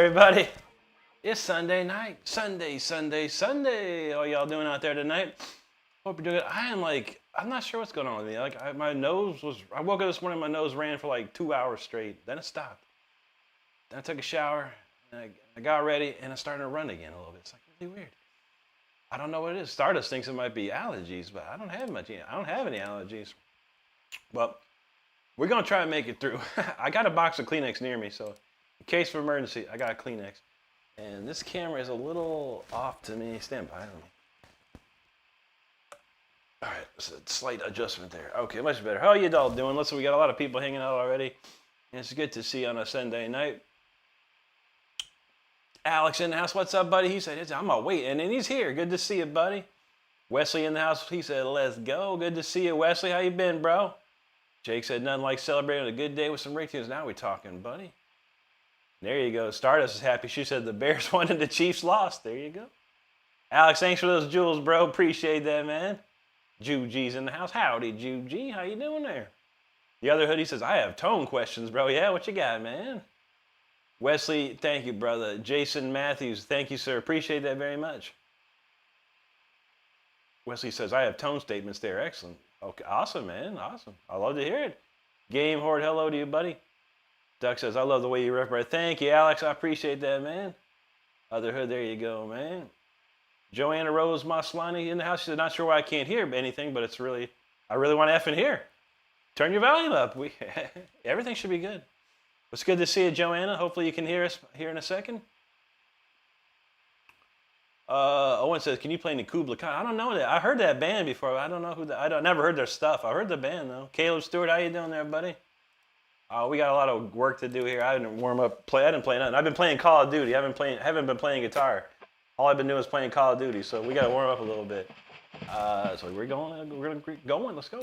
everybody? It's Sunday night. Sunday. How y'all doing out there tonight? Hope you're doing good. I'm not sure what's going on with me. My nose was, I woke up this morning, my nose ran for like 2 hours straight. Then it stopped. Then I took a shower, and I got ready, and it's starting to run again a little bit. It's like really weird. I don't know what it is. Stardust thinks it might be allergies, but I don't have any allergies. But we're going to try and make it through. I got a box of Kleenex near me, so in case of emergency, I got a Kleenex. And this camera is a little off to me. Stand by. All right, so a slight adjustment there. Okay, much better. How are you all doing? Listen, we got a lot of people hanging out already. And it's good to see you on a Sunday night. Alex in the house. What's up, buddy? He said, I'm waiting, and he's here. Good to see you, buddy. Wesley in the house. He said, let's go. Good to see you, Wesley. How you been, bro? Jake said, nothing like celebrating a good day with some Rick tunes. Now we're talking, buddy. There you go. Stardust is happy. She said the Bears won and the Chiefs lost. There you go. Alex, thanks for those jewels, bro. Appreciate that, man. Juji's in the house. Howdy, Juji. How you doing there? The other hoodie says, I have tone questions, bro. Yeah, what you got, man? Wesley, thank you, brother. Jason Matthews, thank you, sir. Appreciate that very much. Wesley says, I have tone statements there. Excellent. Okay, awesome, man. Awesome. I love to hear it. Game Horde, hello to you, buddy. Duck says, I love the way you represent. Thank you, Alex. I appreciate that, man. Other hood, there you go, man. Joanna Rose Maslani in the house. She said, not sure why I can't hear anything, but it's really, I really want to effing hear. Turn your volume up. Everything should be good. It's good to see you, Joanna. Hopefully you can hear us here in a second. Owen says, can you play any Kubla Khan? I don't know that. I heard that band before. I don't know who that. I never heard their stuff. I heard the band though. Caleb Stewart, how you doing there, buddy? We got a lot of work to do here. I didn't warm up. I didn't play nothing. I've been playing Call of Duty. I haven't been playing guitar. All I've been doing is playing Call of Duty. So we got to warm up a little bit. So we're going. We're gonna keep going. Let's go.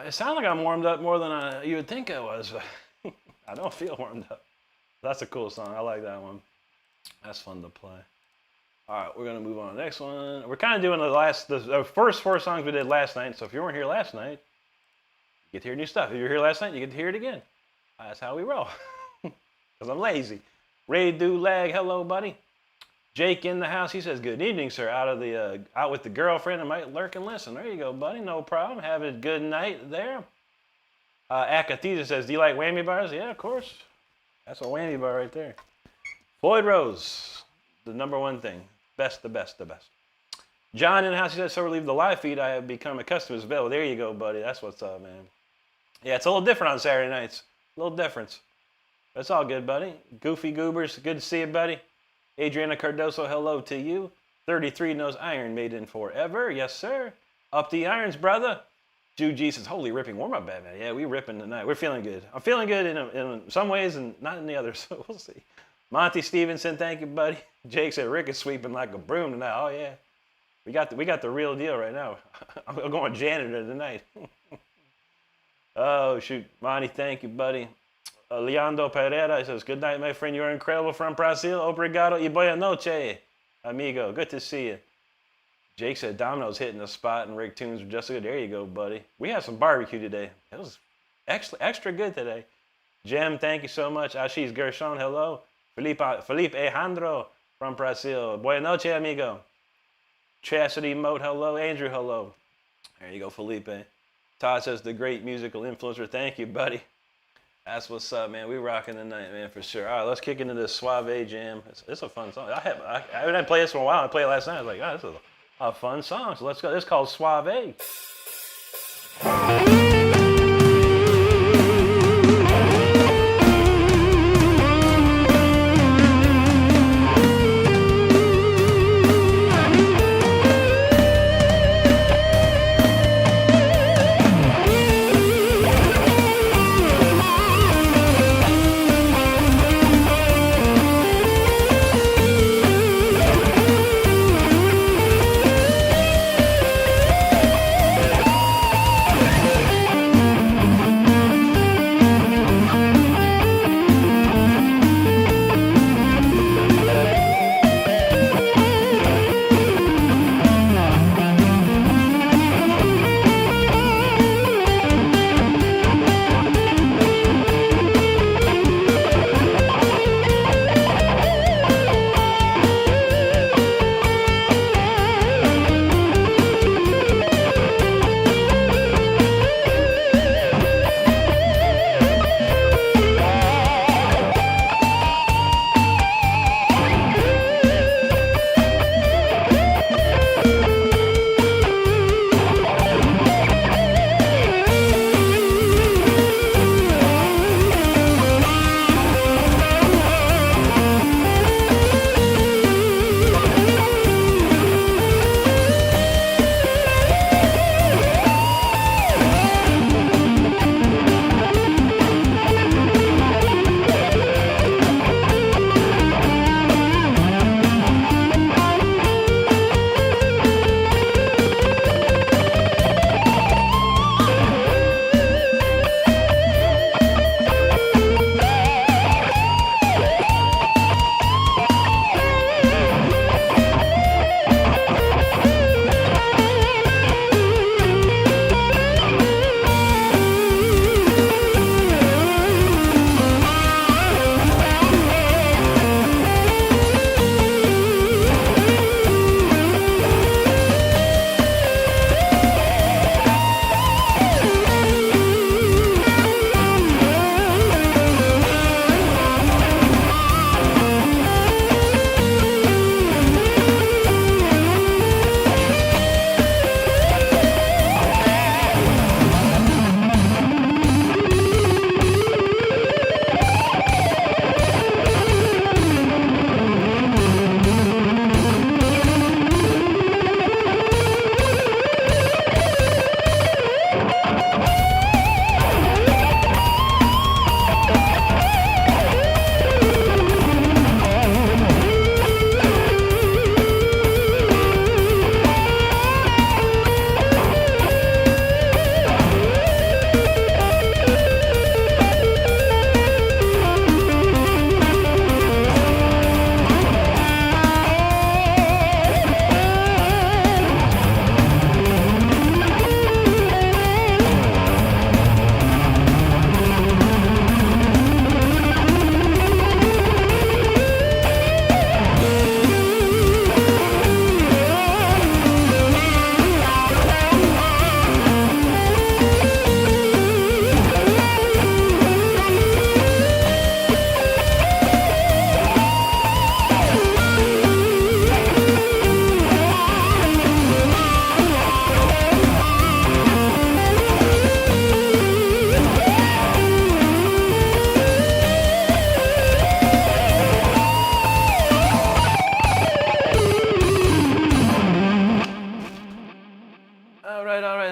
It sounds like I'm warmed up more than you would think I was. I don't feel warmed up. That's a cool song. I like that one. That's fun to play. All right, we're going to move on to the next one. We're kind of doing the first 4 songs we did last night. So if you weren't here last night, you get to hear new stuff. If you were here last night, you get to hear it again. That's how we roll. Because I'm lazy. Ray Dulag, hello, buddy. Jake in the house. He says, good evening, sir. Out with the girlfriend. I might lurk and listen. There you go, buddy. No problem. Have a good night there. Akathesa says, do you like whammy bars? Yeah, of course. That's a whammy bar right there. Floyd Rose, the number one thing. Best, the best, the best. John in the house, he says, so relieve the live feed. I have become a customer's bill. There you go, buddy. That's what's up, man. Yeah, it's a little different on Saturday nights. A little difference. That's all good, buddy. Goofy Goobers, good to see you, buddy. Adriana Cardoso, hello to you. 33 knows Iron Maiden forever. Yes, sir. Up the irons, brother. Jude G says, holy ripping warm-up, Batman. Yeah, we ripping tonight. We're feeling good. I'm feeling good in some ways and not in the others, so we'll see. Monty Stevenson, thank you, buddy. Jake said, Rick is sweeping like a broom tonight. Oh, yeah. We got the real deal right now. I'm going janitor tonight. Oh, shoot. Monty, thank you, buddy. Leandro Pereira says, good night, my friend. You're incredible from Brazil. Obrigado y boa noche, amigo. Good to see you. Jake said, Domino's hitting the spot and Rick tunes were just good. There you go, buddy. We had some barbecue today. It was extra good today. Jem, thank you so much. Ashish Gershon, hello. Felipe Alejandro from Brazil. Boa noche, amigo. Chastity Moat, hello. Andrew, hello. There you go, Felipe. Todd says, the great musical influencer. Thank you, buddy. That's what's up, man. We rocking tonight, man, for sure. All right, let's kick into this Suave jam. It's a fun song. I haven't played this for a while. I played it last night. I was like, oh, this is a fun song. So let's go. This is called Suave.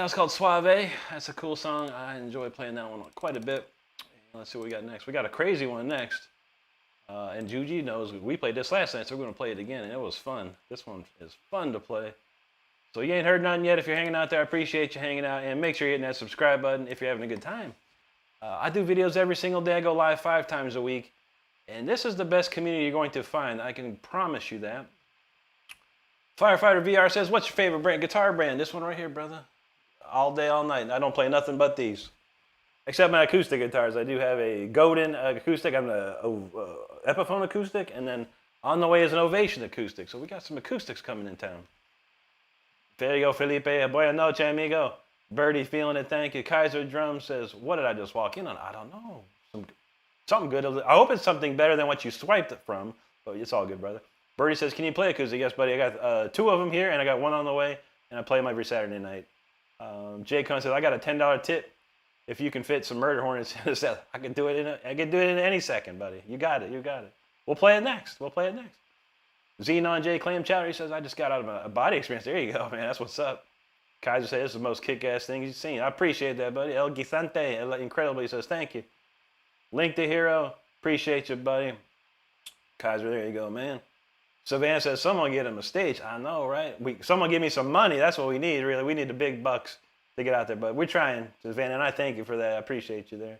was called Suave. That's a cool song. I enjoy playing that one quite a bit. Let's see what we got next. We got a crazy one next. And Juji knows we played this last night, so we're going to play it again, and it was fun. This one is fun to play. So you ain't heard nothing yet. If you're hanging out there, I appreciate you hanging out, and make sure you're hitting that subscribe button if you're having a good time. I do videos every single day. I go live 5 times a week, and this is the best community you're going to find. I can promise you that. Firefighter VR says, what's your favorite brand? Guitar brand. This one right here, brother. All day, all night. I don't play nothing but these. Except my acoustic guitars. I do have a Godin acoustic. I'm an Epiphone acoustic. And then on the way is an Ovation acoustic. So we got some acoustics coming in town. There you go, Felipe. Buena noche, amigo. Birdie feeling it. Thank you. Kaiser Drum says, what did I just walk in on? I don't know. Something good. I hope it's something better than what you swiped it from. But it's all good, brother. Birdie says, can you play acoustic? Yes, buddy. I got 2 of them here, and I got 1 on the way, and I play them every Saturday night. Jay Cohn says, I got a $10 tip. If you can fit some Murder Hornets in a set, I can do it in any second, buddy. You got it. We'll play it next. Xenon J Clam Chowder, he says, I just got out of a body experience. There you go, man. That's what's up. Kaiser says, this is the most kick-ass thing he's seen. I appreciate that, buddy. El Guisante, incredibly, says, thank you. Link the Hero, appreciate you, buddy. Kaiser, there you go, man. Savannah says, someone get him a stage. I know, right? Someone give me some money. That's what we need, really. We need the big bucks to get out there. But we're trying, Savannah, and I thank you for that. I appreciate you there.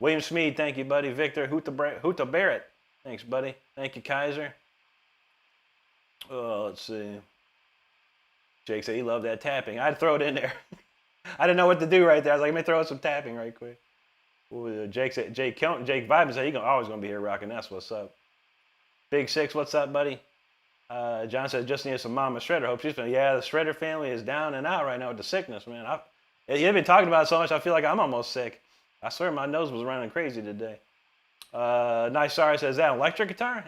William Smeed, thank you, buddy. Victor Huta Barrett, thanks, buddy. Thank you, Kaiser. Oh, let's see. Jake said he loved that tapping. I'd throw it in there. I didn't know what to do right there. I was like, let me throw in some tapping right quick. Ooh, Jake Vibin said he's always going to be here rocking. That's what's up. Big Six, what's up, buddy? John says, just need some Mama Shredder. Hope she's been. Yeah, the Shredder family is down and out right now with the sickness, man. You've been talking about it so much, I feel like I'm almost sick. I swear my nose was running crazy today. Nice Sorry says, is that an electric guitar?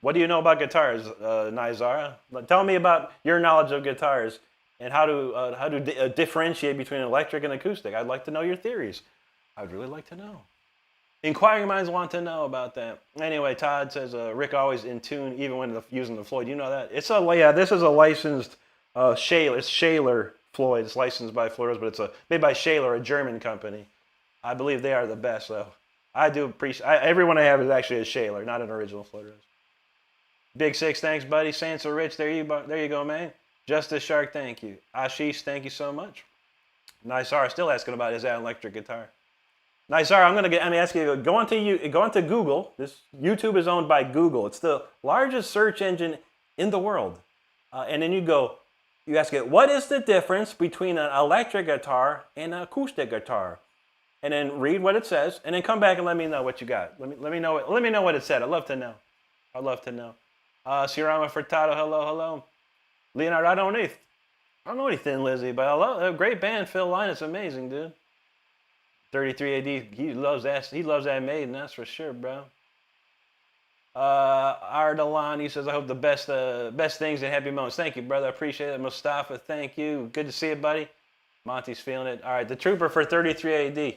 What do you know about guitars, Nizara? Tell me about your knowledge of guitars and how to differentiate between electric and acoustic. I'd like to know your theories. I'd really like to know. Inquiring minds want to know about that. Anyway, Todd says, Rick always in tune, even when using the Floyd. You know that? This is a licensed Shaler. It's Shaler Floyd. It's licensed by Floyd, but it's made by Shaler, a German company. I believe they are the best, though. I do appreciate. Everyone I have is actually a Shaler, not an original Floyd Rose. Big Six, thanks, buddy. Sansa Rich, there you go, man. Justice Shark, thank you. Ashish, thank you so much. Nisar still asking about his electric guitar. Nisar, I'm going to ask you, go onto Google. This YouTube is owned by Google. It's the largest search engine in the world. And then you ask it, what is the difference between an electric guitar and an acoustic guitar? And then read what it says, and then come back and let me know what you got. Let me know what it said. I'd love to know. Sirama Furtado, hello. Leonardo, I don't know any Thin Lizzy, but I love a great band. Phil Linus, amazing, dude. 33 AD, he loves that Maiden, that's for sure, bro. Ardalan, he says, I hope the best things and happy moments. Thank you, brother. I appreciate it. Mustafa, thank you. Good to see you, buddy. Monty's feeling it. All right, the Trooper for 33 AD.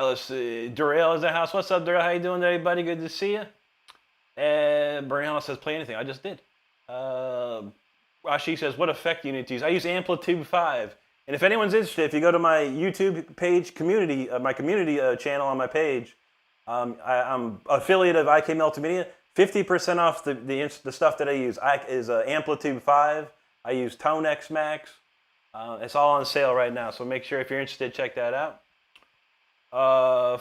Let's see. Durrell is in the house. What's up, Durrell? How you doing today, buddy? Good to see you. And Brianna says, play anything. I just did. Rashi says, what effect do you need to use? I use Amplitude 5. And if anyone's interested, if you go to my YouTube page, my community channel on my page, I'm affiliate of IK Multimedia. 50% off the stuff that I use is Amplitude 5. I use Tone X Max. It's all on sale right now, so make sure if you're interested, check that out.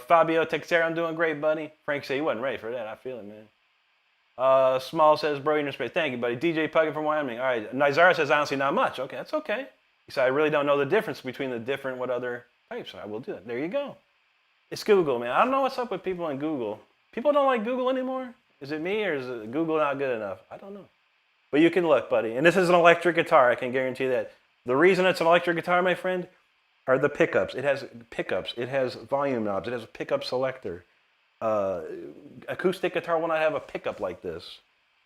Fabio Texera, I'm doing great, buddy. Frank said he wasn't ready for that. I feel it, man. Small says, bro, you're space. Thank you, buddy. DJ Puckett from Wyoming. All right. Nizara says, honestly, not much. Okay, that's okay. He said, I really don't know the difference between the different other types. I will do that. There you go. It's Google, man. I don't know what's up with people in Google. People don't like Google anymore. Is it me or is Google not good enough? I don't know. But you can look, buddy. And this is an electric guitar. I can guarantee that. The reason it's an electric guitar, my friend, are the pickups. It has pickups. It has volume knobs. It has a pickup selector. Acoustic guitar will not have a pickup like this.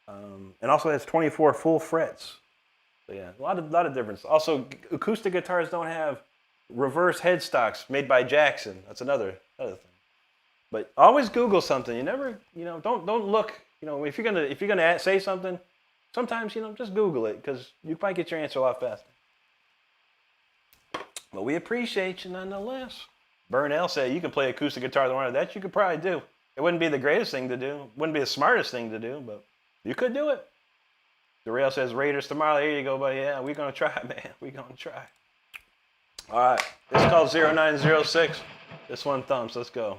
And also has 24 full frets. So yeah, a lot of difference. Also, acoustic guitars don't have reverse headstocks made by Jackson. That's another thing. But always Google something. You never, don't look. If you're gonna say something, sometimes just Google it because you might get your answer a lot faster. But we appreciate you nonetheless. Burnell said you can play acoustic guitar. That you could probably do. It wouldn't be the greatest thing to do. Wouldn't be the smartest thing to do, but you could do it. Darrell says Raiders tomorrow. Here you go, but yeah, we're gonna try, man. We're gonna try. All right, this is called 0906. This one thumps. Let's go.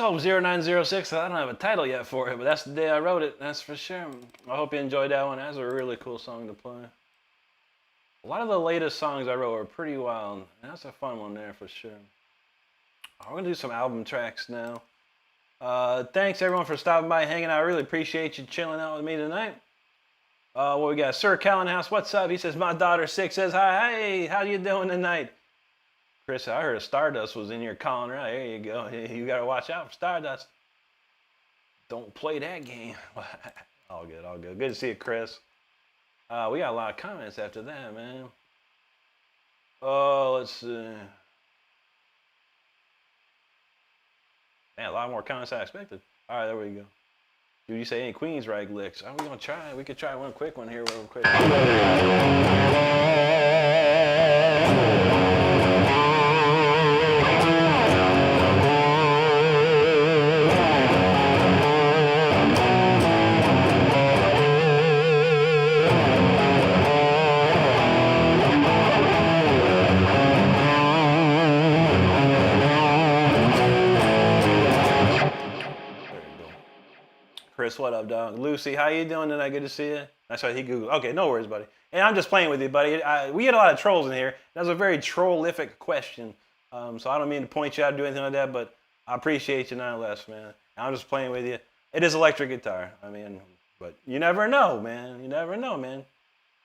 hope 0906. I don't have a title yet for it, but that's the day I wrote it. That's for sure. I hope you enjoyed that one. That's a really cool song to play. A lot of the latest songs I wrote are pretty wild. That's a fun one there for sure. We're gonna do some album tracks now. Thanks everyone for stopping by, hanging out. I really appreciate you chilling out with me tonight. What we got? Sir Callenhouse, what's up? He says, my daughter 6 says, hi, hey, how you doing tonight? Chris, I heard a Stardust was in your calling, right? There you go. You gotta watch out for Stardust. Don't play that game. All good, all good. Good to see you, Chris. We got a lot of comments after that, man. Oh, let's see. Man, a lot more comments than I expected. All right, there we go. Dude, you say any Queensryche licks? Are we gonna try? We could try one quick one here real quick. Chris, what up, dog? Lucy, how you doing tonight? Good to see you. That's right, he Googled. Okay, no worries, buddy. And I'm just playing with you, buddy. We get a lot of trolls in here. That was a very trollific question. So I don't mean to point you out or do anything like that, but I appreciate you nonetheless, man. I'm just playing with you. It is electric guitar. I mean, but you never know, man. You never know, man.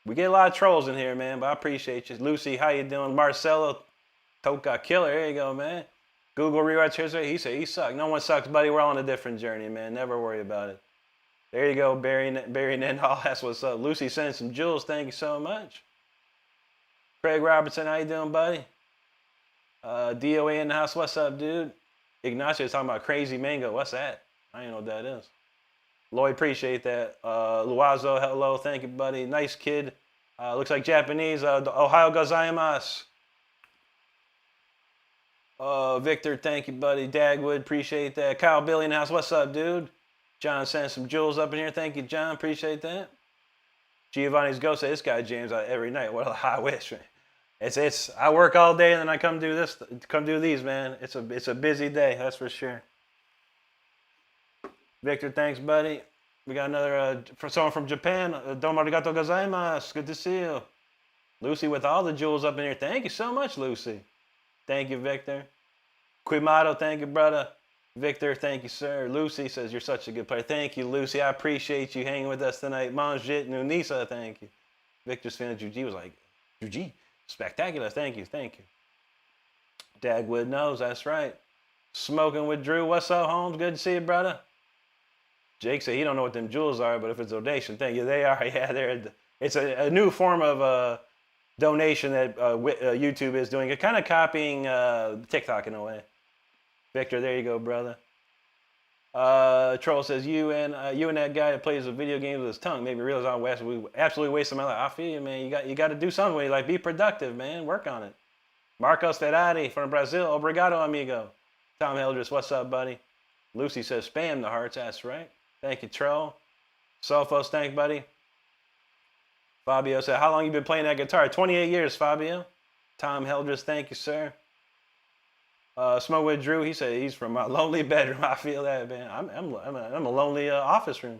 We get a lot of trolls in here, man, but I appreciate you. Lucy, how you doing? Marcelo, Toka Killer, there you go, man. Google rewrites history. He said he sucked. No one sucks, buddy. We're all on a different journey, man. Never worry about it. There you go, Barry Nendall. That's what's up. Lucy sending some jewels. Thank you so much. Craig Robertson, how you doing, buddy? DOA in the house. What's up, dude? Ignacio is talking about Crazy Mango. What's that? I don't know what that is. Lloyd, appreciate that. Luazo, hello. Thank you, buddy. Nice kid. Looks like Japanese. Ohio gozaimasu. Victor, thank you, buddy. Dagwood, appreciate that. Kyle Billy in the house. What's up, dude? John sent some jewels up in here. Thank you, John. Appreciate that. Giovanni's Ghost said, this guy jams out every night. What a high wish, man. It's I work all day and then I come do these, man. It's a busy day, that's for sure. Victor, thanks, buddy. We got another for someone from Japan. Domo arigatou gozaimasu. Good to see you. Lucy with all the jewels up in here. Thank you so much, Lucy. Thank you, Victor. Quimado, thank you, brother. Victor, thank you, sir. Lucy says, you're such a good player. Thank you, Lucy. I appreciate you hanging with us tonight. Manjit Nunisa, thank you. Victor's fan of Juji was like, Juji, spectacular. Thank you, thank you. Dagwood knows, that's right. Smoking with Drew. What's up, Holmes? Good to see you, brother. Jake said he don't know what them jewels are, but if it's donation, thank you. They are, yeah. It's a new form of donation that YouTube is doing. It's kind of copying TikTok in a way. Victor, there you go, brother. Troll says, you and that guy that plays the video games with his tongue made me realize how we absolutely wasted my life. I feel you, man. You got to do something with it. Like, be productive, man. Work on it. Marcos Ferrari from Brazil. Obrigado, amigo. Tom Hildress, what's up, buddy? Lucy says, spam the hearts. That's right. Thank you, Troll. Sophos, thank buddy. Fabio said, how long you been playing that guitar? 28 years, Fabio. Tom Hildress, thank you, sir. Smoke with Drew, he said he's from a lonely bedroom. I feel that, man. I'm a lonely office room.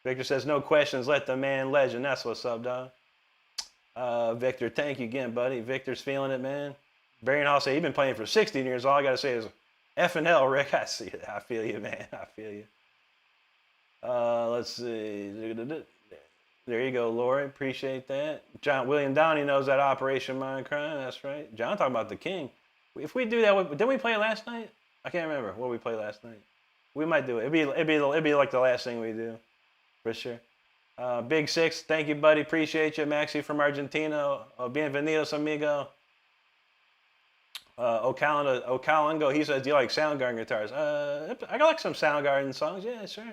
Victor says, no questions, let the man legend. That's what's up, dog. Victor, thank you again, buddy. Victor's feeling it, man. Barry Hall said he's been playing for 16 years. All I got to say is F and L, Rick. I see it. I feel you, man. I feel you. Let's see. There you go, Lori. Appreciate that. William Downey knows that Operation Mindcrime. That's right. John talking about the King. If we do that, didn't we play it last night? I can't remember what we played last night. We might do it. It'd be like the last thing we do, for sure. Big Six, thank you, buddy. Appreciate you. Maxi from Argentina. Bienvenidos, amigo. Ocalango, he says, do you like Soundgarden guitars? I like some Soundgarden songs. Yeah, sure.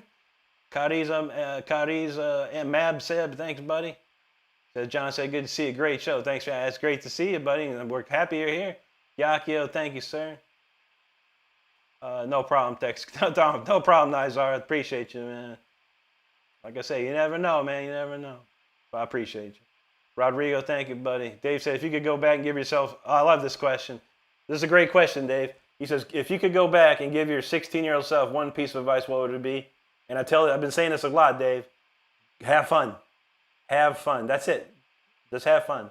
Cariz and Mab Seb, thanks, buddy. John said, good to see you. Great show. Thanks, man. It's great to see you, buddy. We're happy you're here. Yakio, thank you, sir. No problem, Tex. No problem, Nizar. Appreciate you, man. Like I say, you never know, man. You never know. But I appreciate you. Rodrigo, thank you, buddy. Dave said, if you could go back and give yourself... Oh, I love this question. This is a great question, Dave. He says, if you could go back and give your 16-year-old self one piece of advice, what would it be? And I tell you, I've been saying this a lot, Dave. Have fun. Have fun. That's it. Just have fun.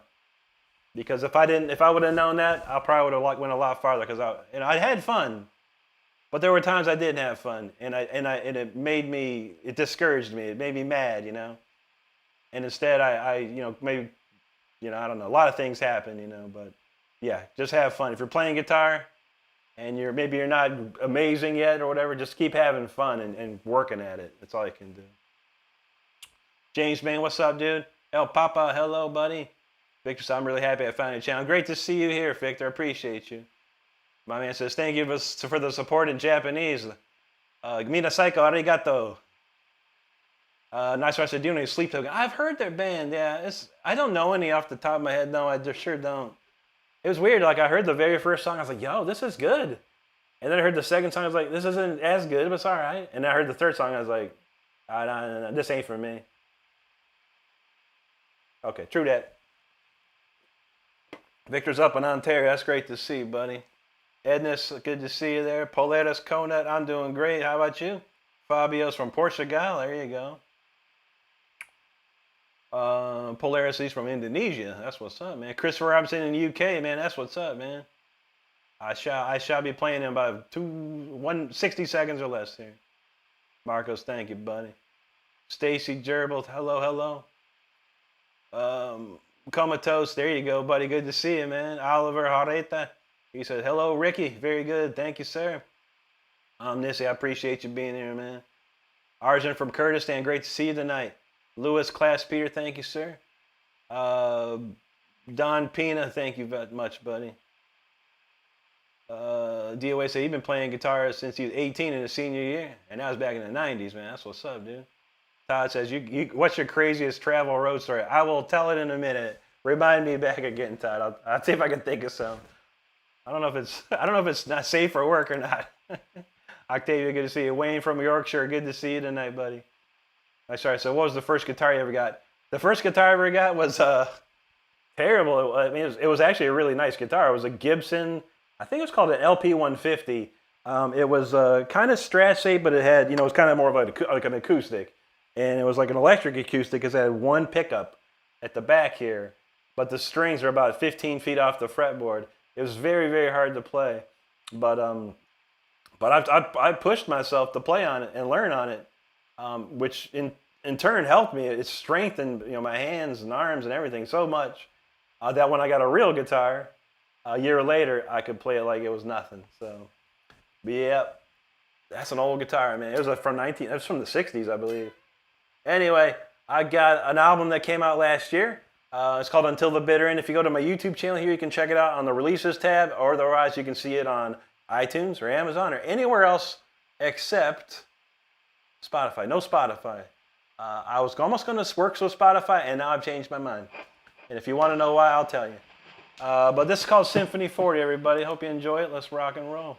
Because if I would have known that, I probably would have went a lot farther. Because I had fun, but there were times I didn't have fun, and it discouraged me. It made me mad, you know. And instead, I don't know. A lot of things happen, you know. But yeah, just have fun. If you're playing guitar, and you're not amazing yet or whatever, just keep having fun and working at it. That's all you can do. James, man, what's up, dude? El Papa, hello, buddy. Victor says, I'm really happy I found your channel. Great to see you here, Victor. I appreciate you. My man says, thank you for the support in Japanese. Mina Saiko arigato. Nice I said, do you know any sleep token? I've heard their band, yeah. I don't know any off the top of my head. No, I just sure don't. It was weird. Like, I heard the very first song. I was like, yo, this is good. And then I heard the second song. I was like, this isn't as good, but it's all right. And then I heard the third song. I was like, no, this ain't for me. Okay, true that. Victor's up in Ontario. That's great to see, buddy. Edness, good to see you there. Poletas Conut, I'm doing great. How about you? Fabio's from Portugal. There you go. Polaris, he's from Indonesia. That's what's up, man. Christopher Robinson in the UK, man. That's what's up, man. I shall be playing in about 60 seconds or less here. Marcos, thank you, buddy. Stacy Gerbil, hello. Comatose, there you go, buddy. Good to see you, man. Oliver Hareta, he said, hello, Ricky. Very good. Thank you, sir. Nissy, I appreciate you being here, man. Arjun from Kurdistan, great to see you tonight. Lewis Class Peter, thank you, sir. Don Pina, thank you very much, buddy. DOA said he's been playing guitar since he was 18 in his senior year, and that was back in the 90s, man. That's what's up, dude. Todd says, what's your craziest travel road story? I will tell it in a minute. Remind me back again, Todd. I'll see if I can think of some. I don't know if it's not safe for work or not. Octavia, good to see you. Wayne from Yorkshire, good to see you tonight, buddy. Sorry, so what was the first guitar you ever got? The first guitar I ever got was terrible. I mean, it was actually a really nice guitar. It was a Gibson, I think it was called an LP 150. It was kind of Strat-shaped, but it had, it was kind of more of like an acoustic. And it was like an electric acoustic because it had one pickup at the back here, but the strings are about 15 feet off the fretboard. It was very, very hard to play, but I pushed myself to play on it and learn on it, which in turn helped me. It strengthened my hands and arms and everything so much that when I got a real guitar a year later, I could play it like it was nothing. So, but yeah, that's an old guitar, man. It was from the 60s, I believe. Anyway, I got an album that came out last year. It's called Until the Bitter End. If you go to my YouTube channel here, you can check it out on the releases tab, or otherwise you can see it on iTunes or Amazon or anywhere else except Spotify. No Spotify. I was almost going to work with Spotify, and now I've changed my mind. And if you want to know why, I'll tell you. But this is called Symphony 40, everybody. Hope you enjoy it. Let's rock and roll.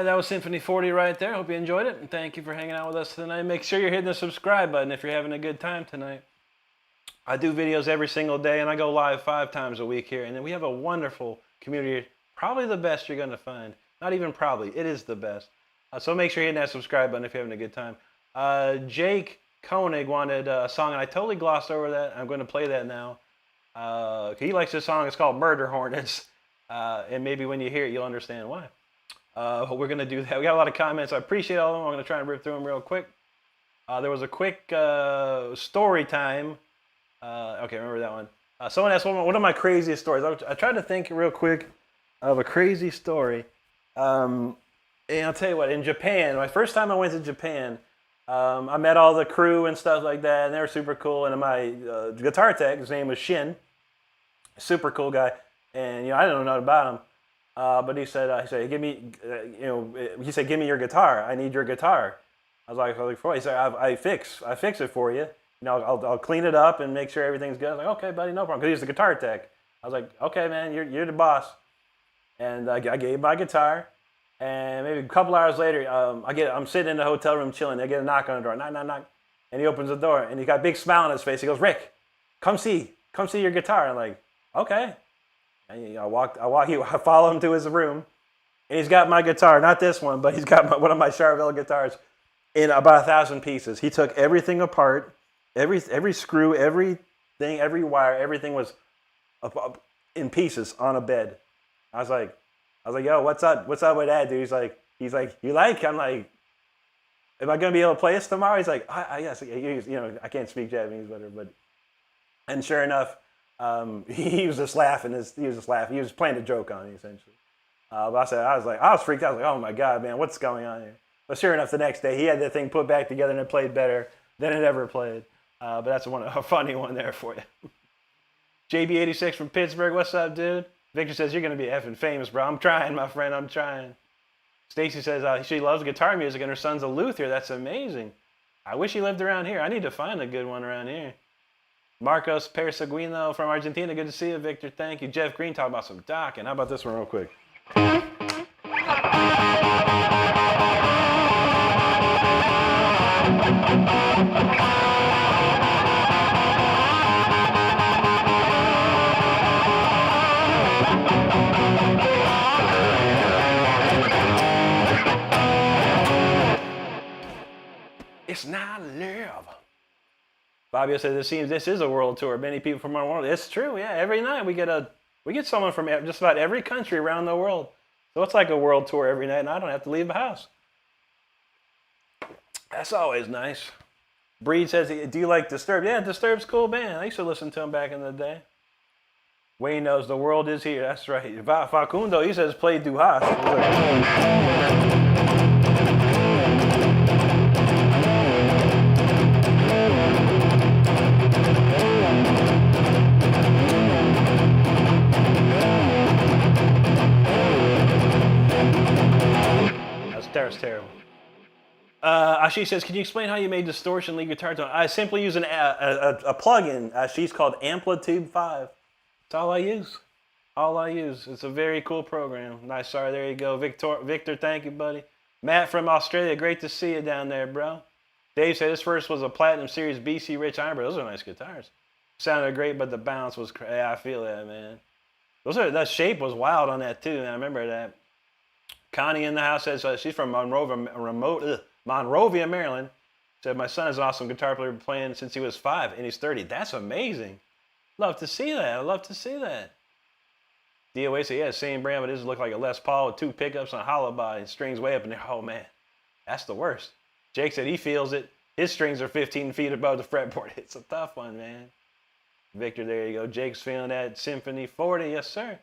right, that was Symphony 40 right there. Hope you enjoyed it, and thank you for hanging out with us tonight. Make sure you're hitting the subscribe button if you're having a good time tonight. I do videos every single day, and I go live 5 times a week here, and then we have a wonderful community, probably the best you're going to find. Not even probably, it is the best. So make sure you're hitting that subscribe button if you're having a good time. Jake Koenig wanted a song, and I totally glossed over that. I'm going to play that now. He likes this song. It's called Murder Hornets, and maybe when you hear it, you'll understand why. We're going to do that. We got a lot of comments. I appreciate all of them. I'm going to try and rip through them real quick. There was a quick story time. Okay, remember that one. Someone asked one of my craziest stories. I tried to think real quick of a crazy story. And I'll tell you what, in Japan, my first time I went to Japan, I met all the crew and stuff like that, and they were super cool. And my guitar tech, his name was Shin, super cool guy. And I didn't know nothing about him. But he said, give me, give me your guitar. I need your guitar. I was like, he said, I fix it for you. I'll clean it up and make sure everything's good. I was like, okay, buddy, no problem. Because he's the guitar tech. I was like, okay, man, you're the boss. And I gave my guitar. And maybe a couple hours later, I'm sitting in the hotel room chilling. I get a knock on the door, knock, knock, knock. And he opens the door, and he got a big smile on his face. He goes, Rick, come see your guitar. I'm like, okay. And I follow him to his room, and he's got my guitar, not this one, but he's got one of my Charvel guitars in about 1,000 pieces. He took everything apart, every screw, everything, every wire, everything was up in pieces on a bed. I was like, yo, what's up with that, dude? He's like, you like? I'm like, am I gonna be able to play this tomorrow? He's like, yes. I can't speak Japanese, but and sure enough, he was just laughing. He was playing a joke on me essentially. But I was freaked out. I was like, oh my god, man, what's going on here? But sure enough, the next day he had the thing put back together and it played better than it ever played. But that's a funny one there for you. JB86 from Pittsburgh, what's up, dude? Victor says, you're going to be effing famous, bro. I'm trying, my friend, I'm trying. Stacy says she loves guitar music and her son's a luthier. That's amazing. I wish he lived around here. I need to find a good one around here. Marcos Perseguino from Argentina, good to see you, Victor. Thank you. Jeff Green talking about some docking. How about this one real quick? It's not love. Fabio says it seems this is a world tour. Many people from our world. It's true, yeah. Every night we get someone from just about every country around the world. So it's like a world tour every night, and I don't have to leave the house. That's always nice. Breed says, do you like Disturbed? Yeah, Disturbed's a cool band. I used to listen to them back in the day. Wayne knows the world is here. That's right. Facundo, he says play Du Hast. That's terrible. Ashish says, can you explain how you made distortion lead guitar tone? I simply use a plugin. Ashish called Amplitude 5. That's all I use. It's a very cool program. Nice. Sorry, there you go. Victor, thank you, buddy. Matt from Australia, great to see you down there, bro. Dave said this first was a Platinum Series BC Rich Iron, but those are nice guitars. Sounded great, but the bounce was crazy. Yeah, I feel that, man. That shape was wild on that, too. I remember that. Connie in the house says she's from Monrovia, Maryland. Said my son is an awesome guitar player, playing since he was 5 and he's 30. That's amazing. Love to see that. I love to see that. DOA said, yeah, same brand, but it doesn't look like a Les Paul with 2 pickups and a hollow body and strings way up in there. Oh man, that's the worst. Jake said he feels it. His strings are 15 feet above the fretboard. It's a tough one, man. Victor, there you go. Jake's feeling that Symphony 40. Yes, sir.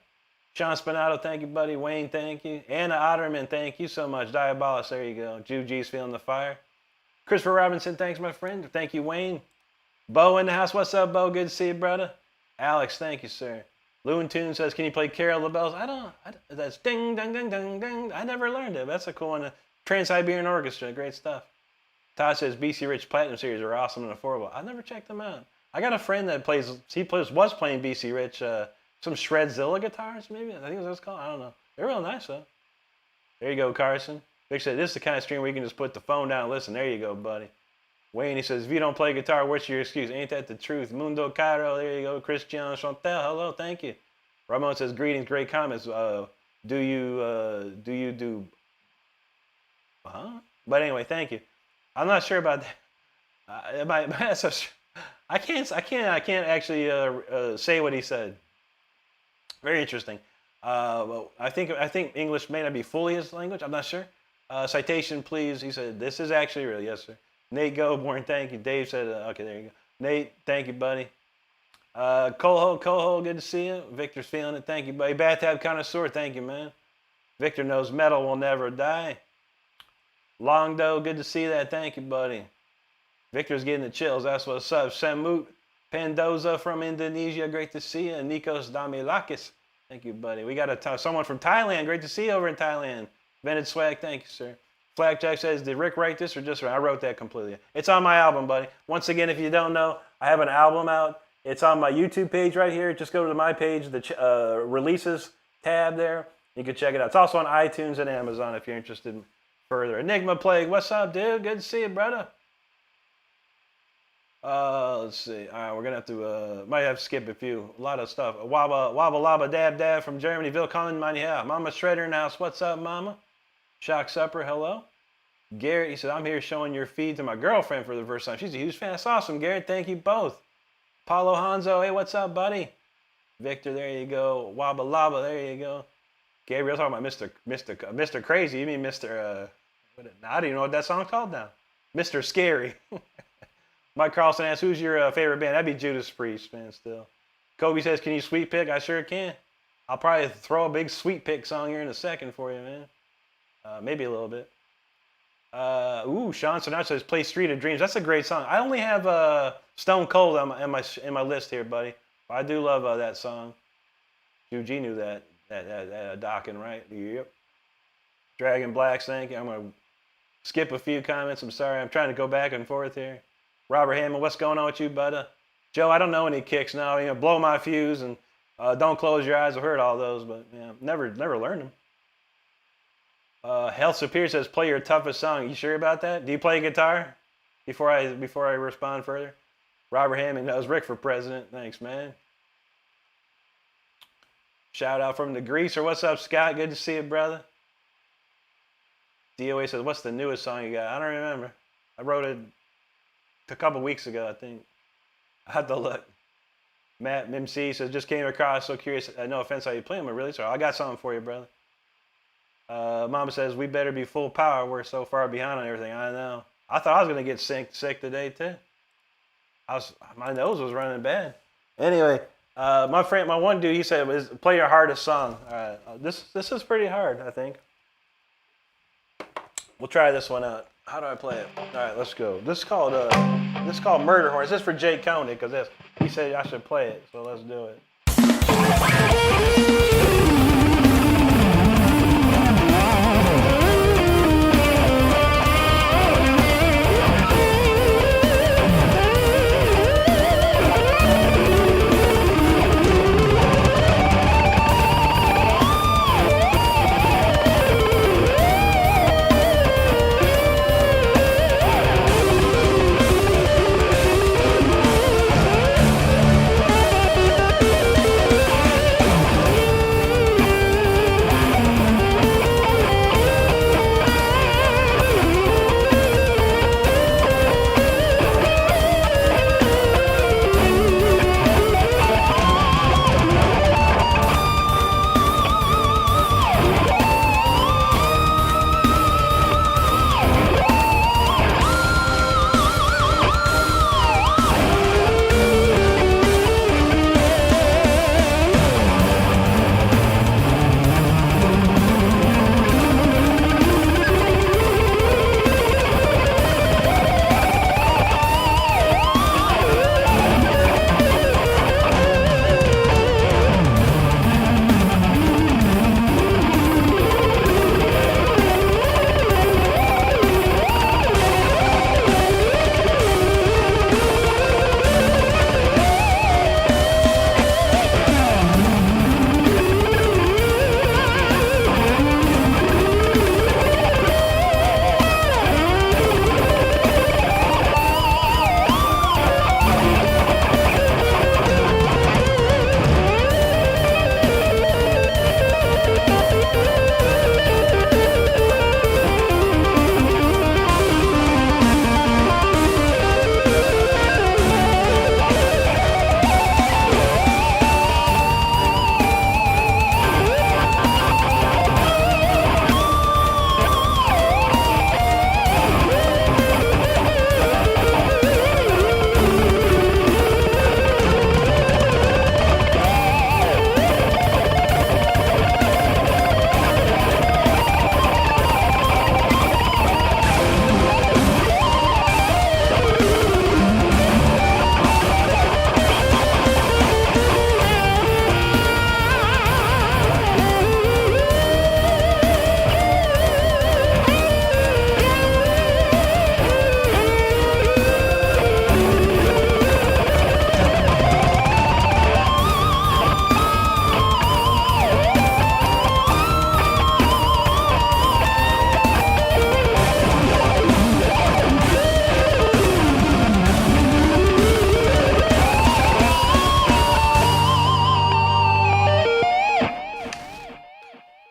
Sean Spinato, thank you, buddy. Wayne, thank you. Anna Otterman, thank you so much. Diabolus, there you go. Juji's feeling the fire. Christopher Robinson, thanks, my friend. Thank you, Wayne. Bo in the house. What's up, Bo? Good to see you, brother. Alex, thank you, sir. Loon Toon says, can you play Carol the Bells? That's ding, ding, ding, ding, ding. I never learned it. That's a cool one. Trans-Siberian Orchestra, great stuff. Todd says, BC Rich Platinum Series are awesome and affordable. I never checked them out. I got a friend that was playing BC Rich, some Shredzilla guitars, maybe? I think that's what it's called. I don't know. They're real nice, though. There you go, Carson. Vic said, this is the kind of stream where you can just put the phone down and listen. There you go, buddy. Wayne, he says, if you don't play guitar, what's your excuse? Ain't that the truth? Mundo Cairo, there you go. Christian Chantel, hello, thank you. Ramon says, greetings, great comments. Do you do, But anyway, thank you. I'm not sure about that. I can't actually say what he said. Very interesting. Well, I think English may not be fully his language. I'm not sure. Citation, please. He said, this is actually real. Yes, sir. Nate Goborn, thank you. Dave said, okay, there you go. Nate, thank you, buddy. Coho, good to see you. Victor's feeling it. Thank you, buddy. Bathtub Connoisseur, thank you, man. Victor knows metal will never die. Longdo, good to see that. Thank you, buddy. Victor's getting the chills. That's what's up. Semut Pendoza from Indonesia, great to see you. And Nikos Damilakis, thank you, buddy. We got someone from Thailand. Great to see you over in Thailand. Vented Swag, thank you, sir. Flagjack says, did Rick write this or just I wrote that completely? It's on my album, buddy. Once again, if you don't know, I have an album out. It's on my YouTube page right here. Just go to my page, the releases tab there. You can check it out. It's also on iTunes and Amazon if you're interested further. Enigma Plague, what's up, dude? Good to see you, brother. Let's see. All right, we're gonna have to might have to skip a few. A lot of stuff. Wabba Laba Dab from Germany. Willkommen, meine Herren. Mama Shredder in the house. What's up, Mama? Shock Supper, hello. Garrett, he said, I'm here showing your feed to my girlfriend for the first time. She's a huge fan. That's awesome, Garrett. Thank you both. Paulo Hanzo, hey, what's up, buddy? Victor, there you go. Wabba Laba, there you go. Gabriel, talking about Mr. Crazy. You mean Mr. I don't even know what that song's called now. Mr. Scary. Mike Carlson asks, who's your favorite band? That'd be Judas Priest, man, still. Kobe says, can you sweet pick? I sure can. I'll probably throw a big sweet pick song here in a second for you, man. Maybe a little bit. Sean Sinatra says, play Street of Dreams. That's a great song. I only have Stone Cold in my list here, buddy. But I do love that song. G knew that Dockin, right? Yep. Dragon Blacks, thank you. I'm going to skip a few comments. I'm sorry. I'm trying to go back and forth here. Robert Hammond, what's going on with you, buddy? Joe, I don't know any kicks now. You know, blow my fuse and don't close your eyes. I've heard all those, but yeah, never learned them. Health Superior says, play your toughest song. You sure about that? Do you play guitar? Before I respond further. Robert Hammond knows Rick for president. Thanks, man. Shout out from the Greaser. What's up, Scott? Good to see you, brother. DOA says, what's the newest song you got? I don't remember. I wrote it a couple weeks ago, I think. I had to look. Matt MC says, just came across, so curious. No offense how you play them, but really, sorry. I got something for you, brother. Mama says, we better be full power. We're so far behind on everything. I know. I thought I was going to get sick today, too. My nose was running bad. Anyway, my one dude, he said, play your hardest song. All right. This is pretty hard, I think. We'll try this one out. How do I play it? All right, let's go. This is called Murder Horns. This is for Jay Coney because he said I should play it, so let's do it.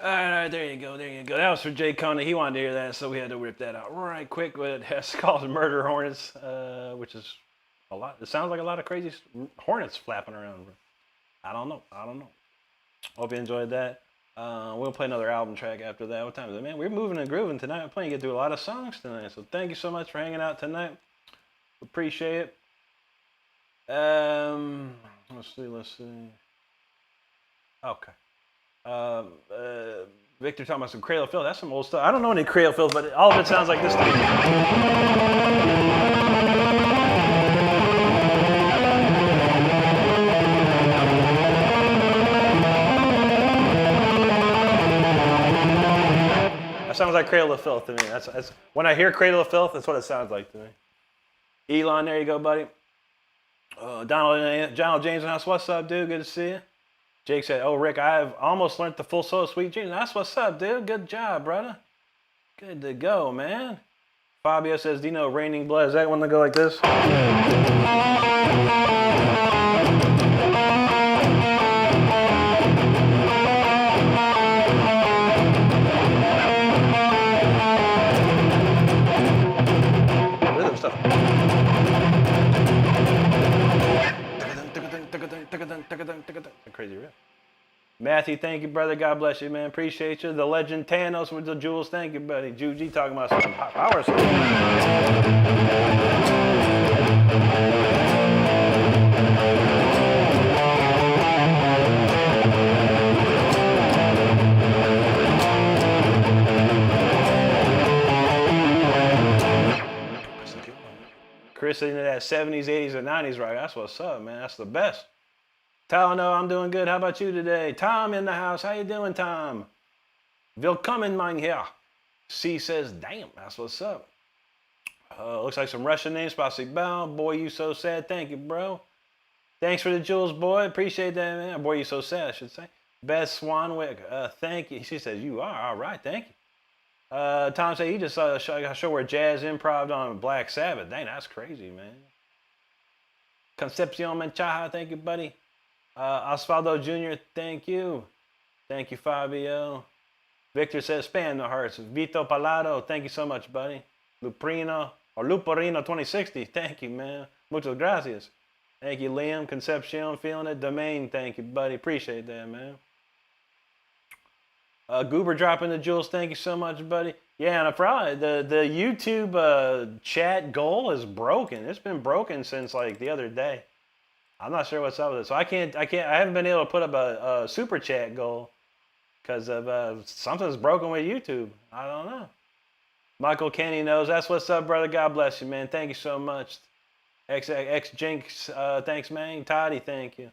Alright, there you go. That was for Jay Coney. He wanted to hear that, so we had to whip that out right quick. But it's called Murder Hornets, which is a lot. It sounds like a lot of crazy hornets flapping around. I don't know. Hope you enjoyed that. We'll play another album track after that. What time is it, man? We're moving and grooving tonight. We're playing, get through a lot of songs tonight. So thank you so much for hanging out tonight. Appreciate it. Let's see. Okay. Victor talking about some Cradle of Filth. That's some old stuff. I don't know any Cradle of Filth, but all of it sounds like this thing. That sounds like Cradle of Filth to me. That's when I hear Cradle of Filth, that's what it sounds like to me. Elon, there you go, buddy. Donald James in the house. What's up, dude? Good to see you. Jake said, "Oh, Rick, I've almost learned the full solo Sweet Genius." That's what's up, dude. Good job, brother. Good to go, man. Fabio says, "Do you know Raining Blood?" Is that one that go like this? Rhythm stuff. Crazy riff. Matthew, thank you, brother. God bless you, man. Appreciate you. The legend Thanos with the jewels. Thank you, buddy. Juji talking about some power. Chris into that 70s, 80s, and 90s rock. That's what's up, man. That's the best. Talano, I'm doing good. How about you today? Tom in the house. How you doing, Tom? Willkommen, mein Herr. C says, damn, that's what's up. Looks like some Russian names. Spasibo. Boy, you so sad. Thank you, bro. Thanks for the jewels, boy. Appreciate that, man. Boy, you so sad, I should say. Beth Swanwick, thank you. She says, you are. All right, thank you. Tom said he just saw a show where jazz improv on Black Sabbath. Dang, that's crazy, man. Concepcion Menchaja, thank you, buddy. Osvaldo Jr., thank you. Thank you, Fabio. Victor says, span the hearts. Vito Palado, thank you so much, buddy. Luprino 2060, thank you, man. Muchas gracias. Thank you, Liam. Concepcion, feeling it. Domain, thank you, buddy. Appreciate that, man. Goober dropping the jewels, thank you so much, buddy. Yeah, and probably the YouTube chat goal is broken. It's been broken since like the other day. I'm not sure what's up with it. So I haven't been able to put up a super chat goal because of something's broken with YouTube. I don't know. Michael Kenny knows. That's what's up, brother. God bless you, man. Thank you so much. X Jinx, thanks, man. Toddy, thank you.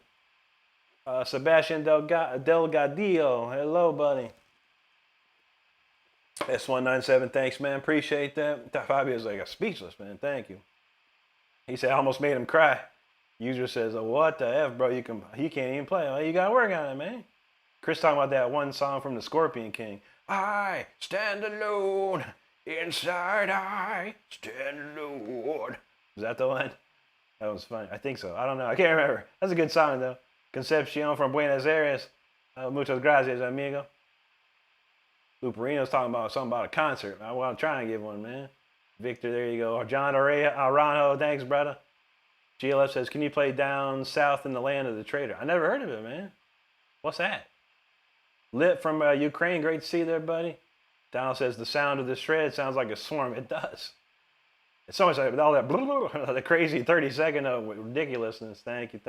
Sebastian Delgadillo, hello, buddy. S197, thanks, man. Appreciate that. Fabio's like a speechless, man. Thank you. He said, I almost made him cry. User says, oh, what the F, bro? He can't even play. Oh, you got to work on it, man. Chris talking about that one song from the Scorpion King. I stand alone. Inside I stand alone. Is that the one? That was funny. I think so. I don't know. I can't remember. That's a good song, though. Concepcion from Buenos Aires. Muchas gracias, amigo. Luperino's talking about something about a concert. I'm trying to give one, man. Victor, there you go. John Aranjo, thanks, brother. GLF says, can you play Down South in the Land of the Traitor? I never heard of it, man. What's that? Lit from Ukraine. Great to see you there, buddy. Donald says, the sound of the shred sounds like a swarm. It does. It's so much like all that the crazy 30-second of ridiculousness. Thank you.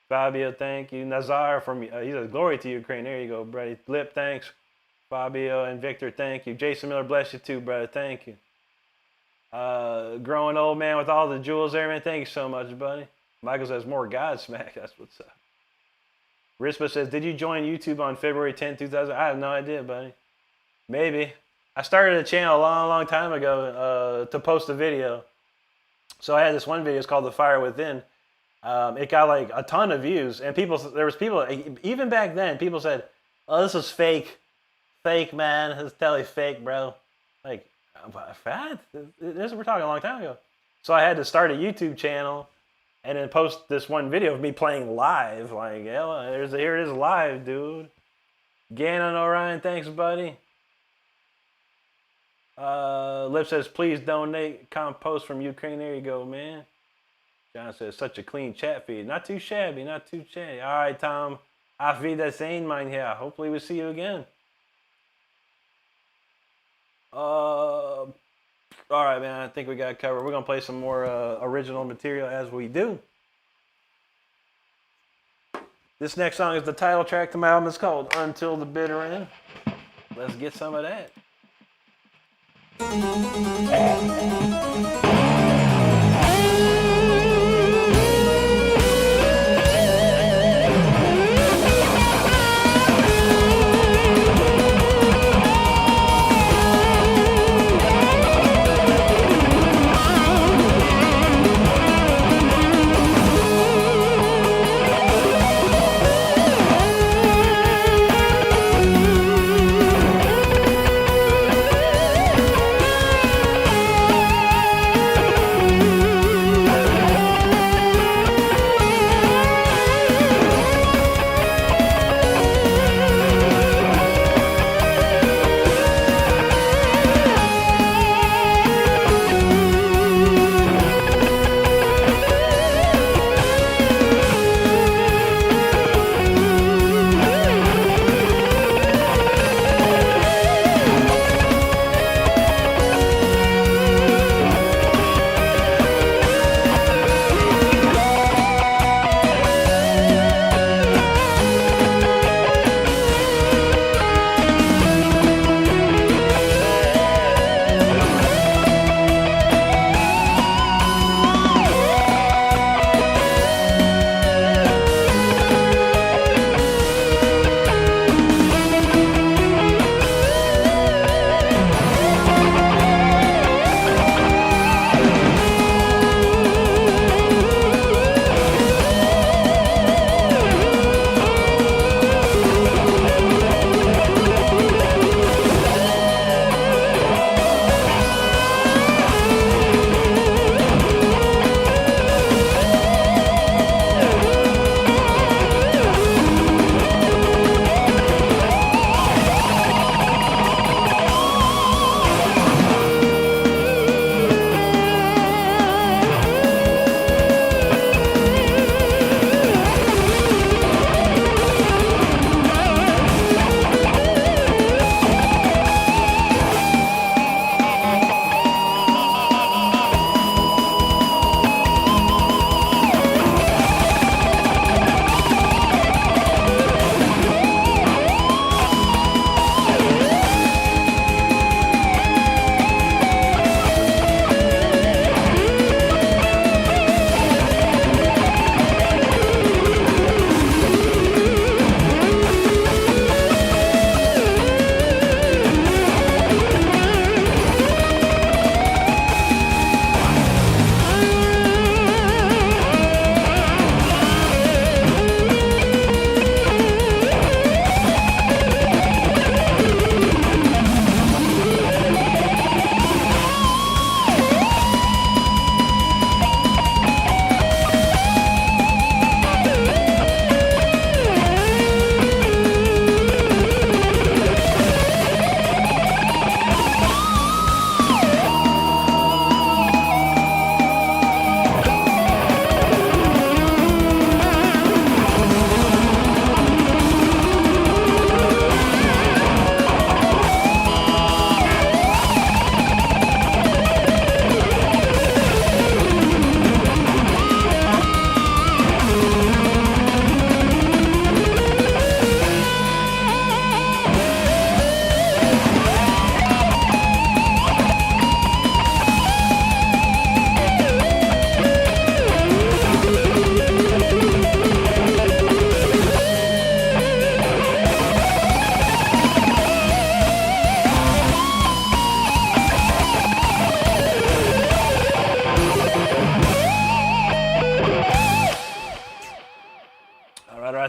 Fabio, thank you. Nazar from, he says, glory to Ukraine. There you go, buddy. Lip, thanks. Fabio and Victor, thank you. Jason Miller, bless you too, brother. Thank you. Growing old man with all the jewels there, man. Thank you so much, buddy. Michael says, more Godsmack. That's what's up. Rispa says, did you join YouTube on February 10, 2000? I have no idea, buddy. Maybe. I started a channel a long time ago to post a video. So I had this one video, it's called The Fire Within. It got like a ton of views, and there was people, even back then, people said, oh, this is fake. Fake, man. This is totally fake, bro. Like, fat? We're talking a long time ago. So I had to start a YouTube channel and then post this one video of me playing live. Like, here it is live, dude. Gannon Orion, thanks, buddy. Lip says, please donate compost from Ukraine. There you go, man. John says, such a clean chat feed. Not too shabby, not too shabby. All right, Tom. Auf Wiedersehen, mein Herr. Hopefully we'll see you again. All right, man. I think we got it covered. We're going to play some more original material as we do. This next song is the title track to my album. It's called Until the Bitter End. Let's get some of that.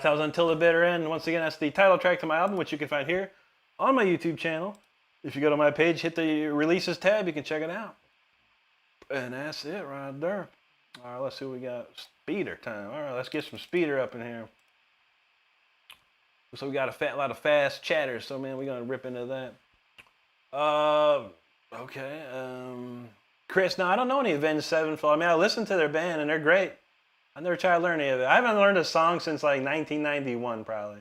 That was Until the Bitter End. Once again, that's the title track to my album, which you can find here on my YouTube channel. If you go to my page, hit the releases tab, you can check it out. And that's it right there. All right, let's see what we got. Speeder time. All right, let's get some speeder up in here. So we got a lot of fast chatters. So man, we're gonna rip into that. Okay. Chris, no, I don't know any Avenged Sevenfold. I mean, I listened to their band and they're great. I never tried to learn any of it. I haven't learned a song since like 1991 probably.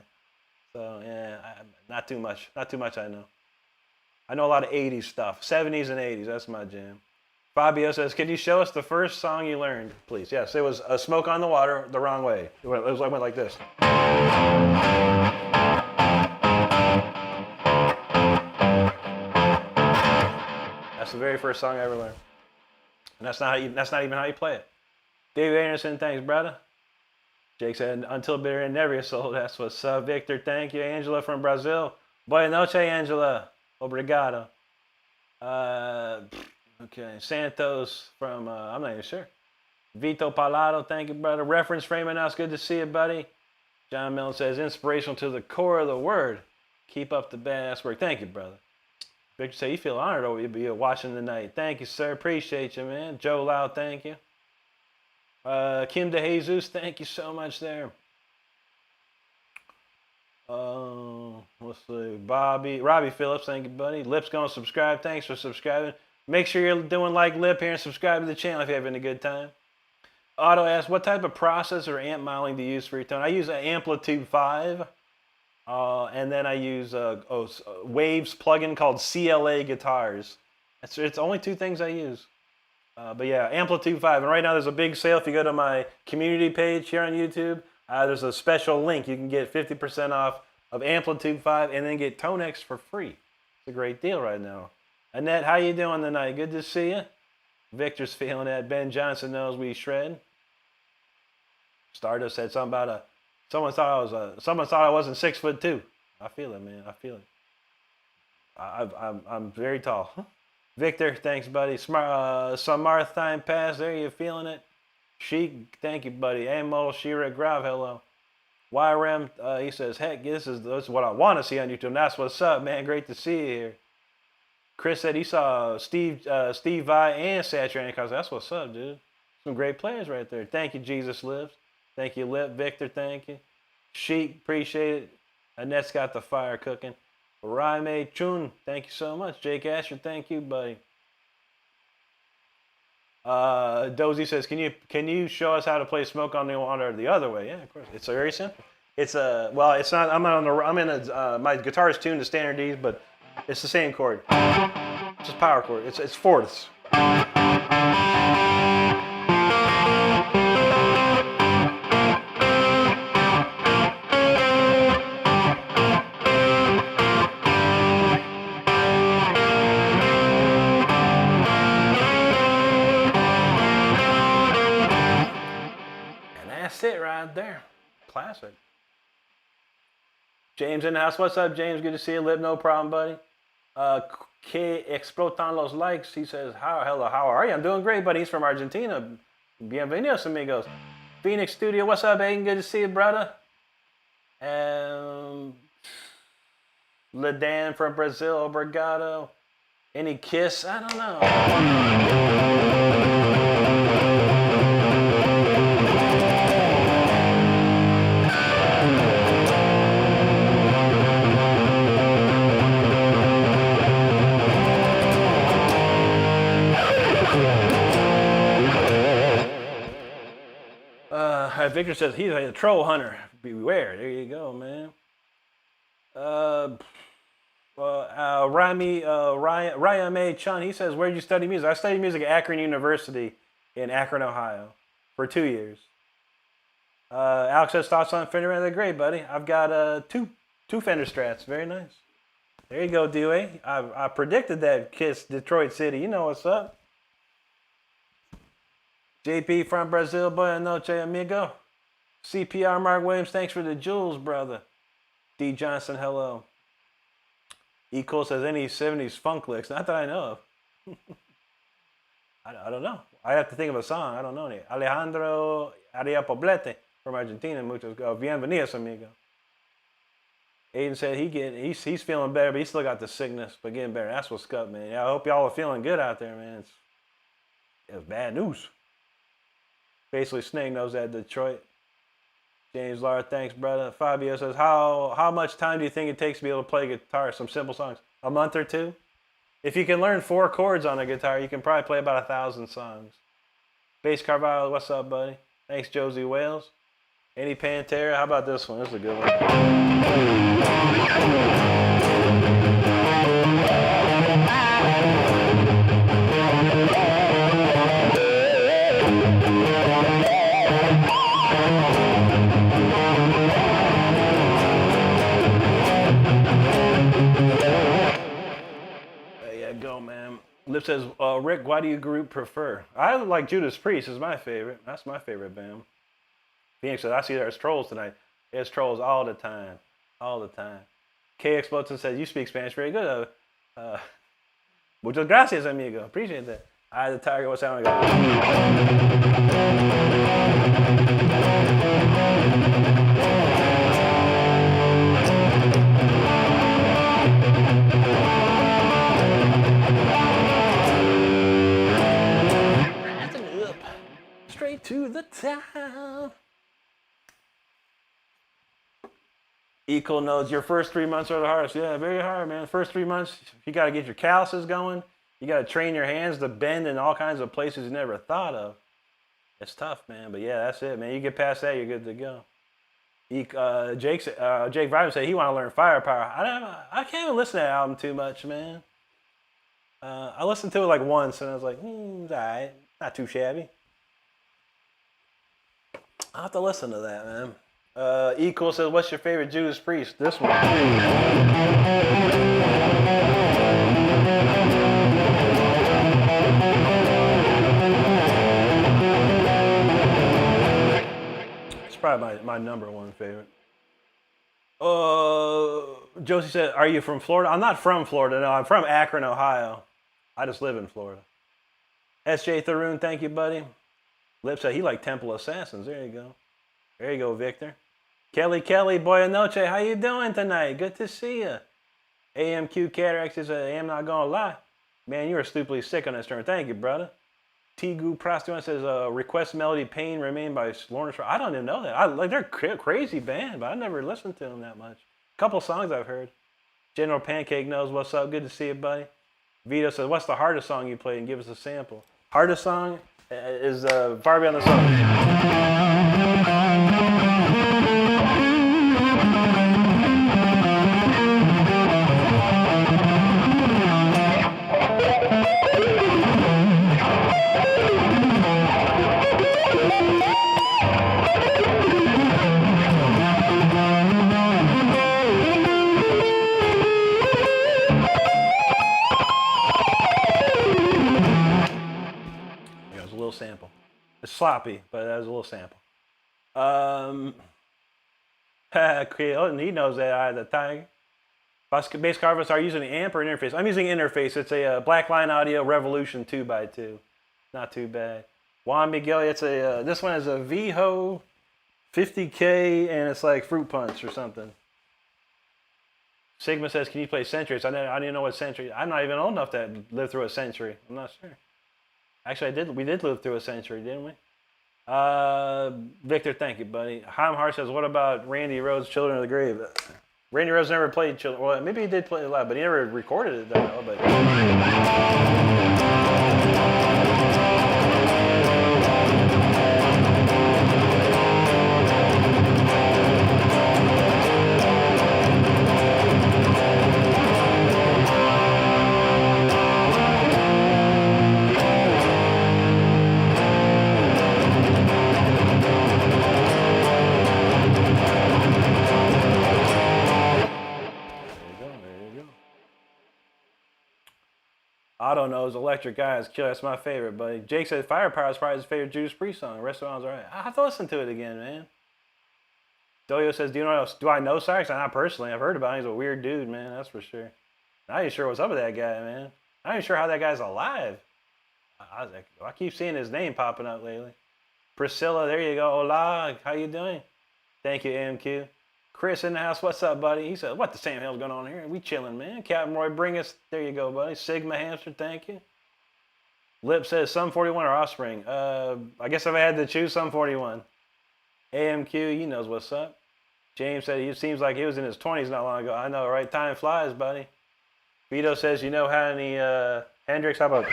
So yeah, not too much. Not too much I know. I know a lot of 80s stuff. 70s and 80s, that's my jam. Fabio says, can you show us the first song you learned, please? Yes, it was Smoke on the Water, the wrong way. It went like this. That's the very first song I ever learned. And that's not even how you play it. David Anderson, thanks, brother. Jake said, until bitter and never sold. That's what's up. Victor, thank you. Angela from Brazil. Boa noche, Angela. Obrigado. Okay. Santos from, I'm not even sure. Vito Palado, thank you, brother. Reference framing us. Good to see you, buddy. John Millen says, inspirational to the core of the word. Keep up the badass work. Thank you, brother. Victor said, you feel honored over you be watching tonight. Thank you, sir. Appreciate you, man. Joe Lau, thank you. Kim DeJesus, thank you so much there. Let's see. Robbie Phillips, thank you, buddy. Lip's gonna subscribe. Thanks for subscribing. Make sure you're doing like Lip here and subscribe to the channel if you're having a good time. Otto asks, what type of processor or amp modeling do you use for your tone? I use an Amplitude 5. And then I use a Waves plugin called CLA Guitars. It's only two things I use. But yeah, Amplitude 5. And right now there's a big sale. If you go to my community page here on YouTube, there's a special link. You can get 50% off of Amplitude 5 and then get ToneX for free. It's a great deal right now. Annette, how you doing tonight? Good to see you. Victor's feeling that. Ben Johnson knows we shred. Stardust said something about someone thought I wasn't 6'2". I feel it, man. I feel it. I'm very tall. Victor, thanks, buddy. Samarthine Pass, there you feeling it? Sheik, thank you, buddy. Amol, Shira, Grav, hello. YRM, he says, heck, this is what I want to see on YouTube. That's what's up, man. Great to see you here. Chris said he saw Steve Vai and Saturated Cause. That's what's up, dude. Some great players right there. Thank you, Jesus Lives. Thank you, Lip. Victor, thank you. Sheik, appreciate it. Annette's got the fire cooking. Raime Chun, thank you so much. Jake Asher, thank you, buddy. Dozy says, can you show us how to play Smoke on the Water the other way? Yeah, of course. It's very simple. It's well, it's not. I'm in a. My guitar is tuned to standard D's, but it's the same chord. It's just power chord. It's fourths. That's it right there. Classic. James in the house. What's up, James? Good to see you. Lip, no problem, buddy. Que explotan los likes. He says, hello, how are you? I'm doing great, buddy. He's from Argentina. Bienvenidos, amigos. Phoenix Studio. What's up, Aiden? Good to see you, brother. Ledan from Brazil. Obrigado. Any kiss? I don't know. Victor says he's a troll hunter. Beware. There you go, man. Ryan May Chun, he says, where did you study music? I studied music at Akron University in Akron, Ohio for 2 years. Alex says thoughts on Fender. They're great, buddy. I've got two Fender Strats. Very nice. There you go, Dewey. I predicted that Kiss Detroit City. You know what's up. JP from Brazil, boa noche, amigo. CPR Mark Williams, thanks for the jewels, brother. D Johnson, hello. E. Cole says any 70s funk licks. Not that I know of. I don't know. I have to think of a song. I don't know any. Alejandro Aria Poblete from Argentina. Muchos bienvenidos, amigo. Aiden said he's feeling better, but he still got the sickness, but getting better. That's what's up, man. Yeah, I hope y'all are feeling good out there, man. It's bad news. Basically, Snake knows that Detroit. James Lar, thanks, brother. Fabio says, how much time do you think it takes to be able to play guitar? Some simple songs. A month or two? If you can learn 4 chords on a guitar, you can probably play about 1,000 songs. Bass Carvalho, what's up, buddy? Thanks, Josie Wales. Any Pantera? How about this one? This is a good one. Lip says, Rick, why do you group prefer? I like Judas Priest is my favorite. That's my favorite band. Phoenix says, I see there's trolls tonight. There's trolls all the time. All the time. K Explosion says, you speak Spanish very good. Muchas gracias, amigo. Appreciate that. I, the Tiger, what's sounding like? Straight to the top. Equal knows your first 3 months are the hardest. Yeah, very hard, man. First 3 months, you got to get your calluses going. You got to train your hands to bend in all kinds of places you never thought of. It's tough, man. But yeah, that's it, man. You get past that, you're good to go. Jake Vyman said he want to learn Firepower. I can't even listen to that album too much, man. I listened to it like once, and I was like, it's all right. Not too shabby. I'll have to listen to that, man. Equal says, what's your favorite Judas Priest? This one. It's probably my number one favorite. Josie said, are you from Florida? I'm not from Florida. No, I'm from Akron, Ohio. I just live in Florida. SJ Tharoon, thank you, buddy. Lip said he like Temple Assassins. There you go. There you go, Victor. Kelly, Boya Noche, how you doing tonight? Good to see you. AMQ Cataract says, I am not going to lie. Man, you are stupidly sick on this term. Thank you, brother. Tigu Prostitute says, Request Melody Pain Remain by Lawrence. I don't even know that. They're a crazy band, but I never listened to them that much. A couple songs I've heard. General Pancake knows what's up. Good to see you, buddy. Vito says, what's the hardest song you played? And give us a sample. Hardest song is Far Beyond the Sun. Sample. It's sloppy, but that was a little sample. He knows that I the Tiger. Bass Carvers are using the amp or an interface. I'm using interface. It's a Blackline Audio Revolution 2x2. Not too bad. Juan Miguel, it's a this one is a VHO 50K and it's like Fruit Punch or something. Sigma says, can you play Century? I don't even know what Century. I'm not even old enough to live through a century. I'm not sure. Actually, we did live through a century, didn't we? Victor, thank you, buddy. Heim Hart says, what about Randy Rhoads' Children of the Grave? Randy Rhoads never played Children. Well, maybe he did play it live, but he never recorded it, though. But Otto knows Electric Eye is killer. That's my favorite, buddy. Jake said Firepower is probably his favorite Judas Priest song. The rest of them are alright. I have to listen to it again, man. Doyo says, do I know Cyrus? Not personally. I've heard about him. He's a weird dude, man. That's for sure. Not even sure what's up with that guy, man. Not even sure how that guy's alive. I keep seeing his name popping up lately. Priscilla, there you go. Hola, how you doing? Thank you, MQ. Chris in the house, what's up, buddy? He said, what the same hell's going on here? We chilling, man. Captain Roy, bring us. There you go, buddy. Sigma Hamster, thank you. Lip says, Sum 41 or Offspring. I guess if I had to choose, Sum 41. AMQ, he knows what's up. James said he seems like he was in his 20s not long ago. I know, right? Time flies, buddy. Vito says, you know how any Hendrix? How about?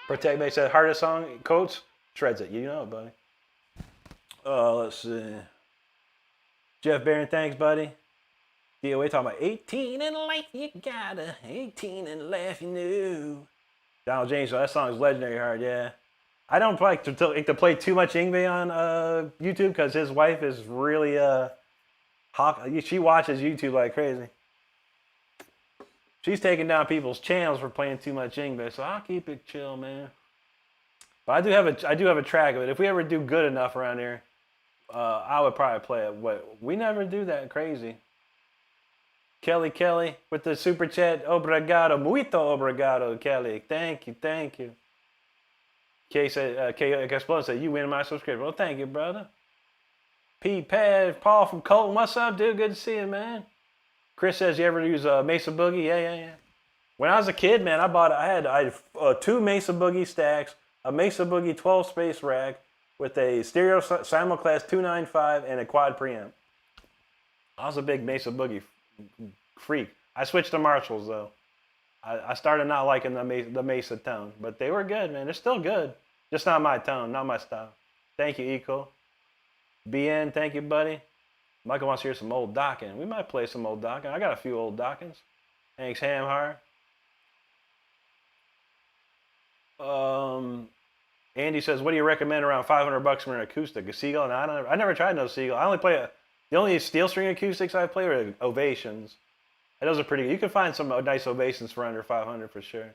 Protect Me said, hardest song, Coates shreds it. You know it, buddy. Let's see. Jeff Barron, thanks, buddy. DOA talking about 18 and life, you gotta 18 and laugh, you know. Donald James, that song is legendary hard, yeah. I don't like to play too much Yngwie on YouTube because his wife is really she watches YouTube like crazy. She's taking down people's channels for playing too much Yngwie, so I'll keep it chill, man. But I do have a track of it. If we ever do good enough around here, I would probably play it. But we never do that crazy. Kelly with the super chat. Obrigado, muito obrigado, Kelly. Thank you. K said, Gaspar said, you win my subscription. Well, thank you, brother. P. Pad, Paul from Colton. What's up, dude? Good to see you, man. Chris says, you ever use Mesa Boogie? Yeah. When I was a kid, man, I had 2 Mesa Boogie stacks, a Mesa Boogie 12-space rack with a stereo simulcast 295 and a quad preamp. I was a big Mesa Boogie freak. I switched to Marshalls, though. I started not liking the Mesa tone, but they were good, man. They're still good. Just not my tone, not my style. Thank you, Eco. BN, thank you, buddy. Michael wants to hear some old Dockin. We might play some old Dockin. I got a few old Dockins. Thanks, Hamhar. Andy says, what do you recommend around $500 for an acoustic? A Seagull? No, I never tried no Seagull. I only play the only steel string acoustics I play are Ovations. And those are pretty good. You can find some nice Ovations for under $500 for sure.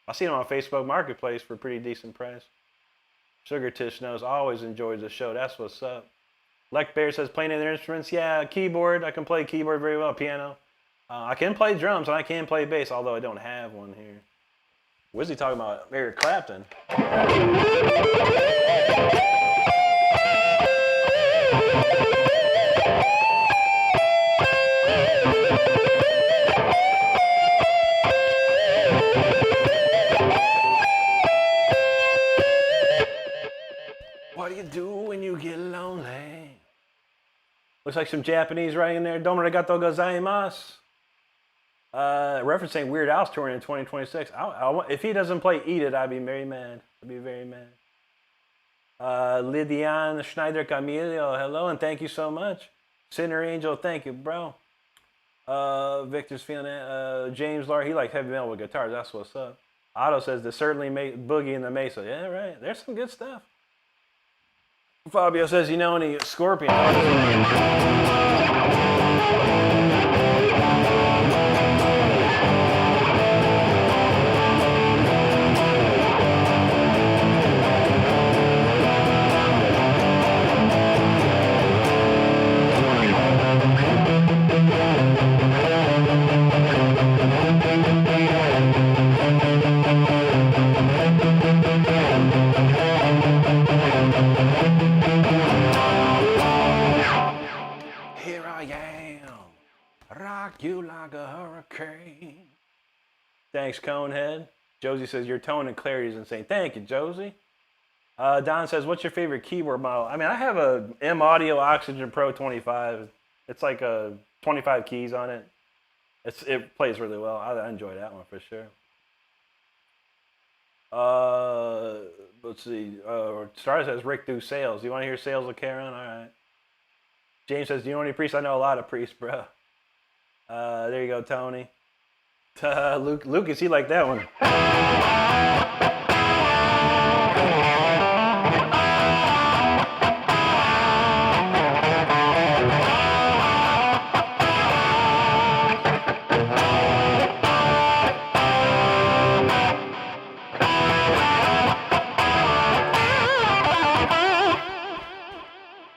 I see them on Facebook Marketplace for a pretty decent price. Sugar Tish knows, always enjoys the show. That's what's up. Lek Bear says, playing other instruments? Yeah, keyboard. I can play keyboard very well. Piano. I can play drums and I can play bass, although I don't have one here. What is he talking about? Eric Clapton. What do you do when you get lonely? Looks like some Japanese right in there. Domo arigatou gozaimasu. Referencing Weird Al's touring in 2026. If he doesn't play Eat It, I'd be very mad. I'd be very mad. Lydiane Schneider Camilo, hello and thank you so much. Sinner Angel, thank you, bro. Victor's feeling it. James Lahr, he likes heavy metal with guitars. That's what's up. Otto says there's certainly Boogie in the Mesa. Yeah, right. There's some good stuff. Fabio says, you know any Scorpion? You like a hurricane. Thanks, Conehead. Josie says, your tone and clarity is insane. Thank you, Josie. Don says, what's your favorite keyboard model? I mean, I have a M Audio Oxygen Pro 25. It's like 25 keys on it. It plays really well. I enjoy that one for sure. Let's see. Star says, Rick do sales. You want to hear sales of Charon? All right. James says, do you know any priests? I know a lot of priests, bro. There you go, Tony. Lucas, he liked that one.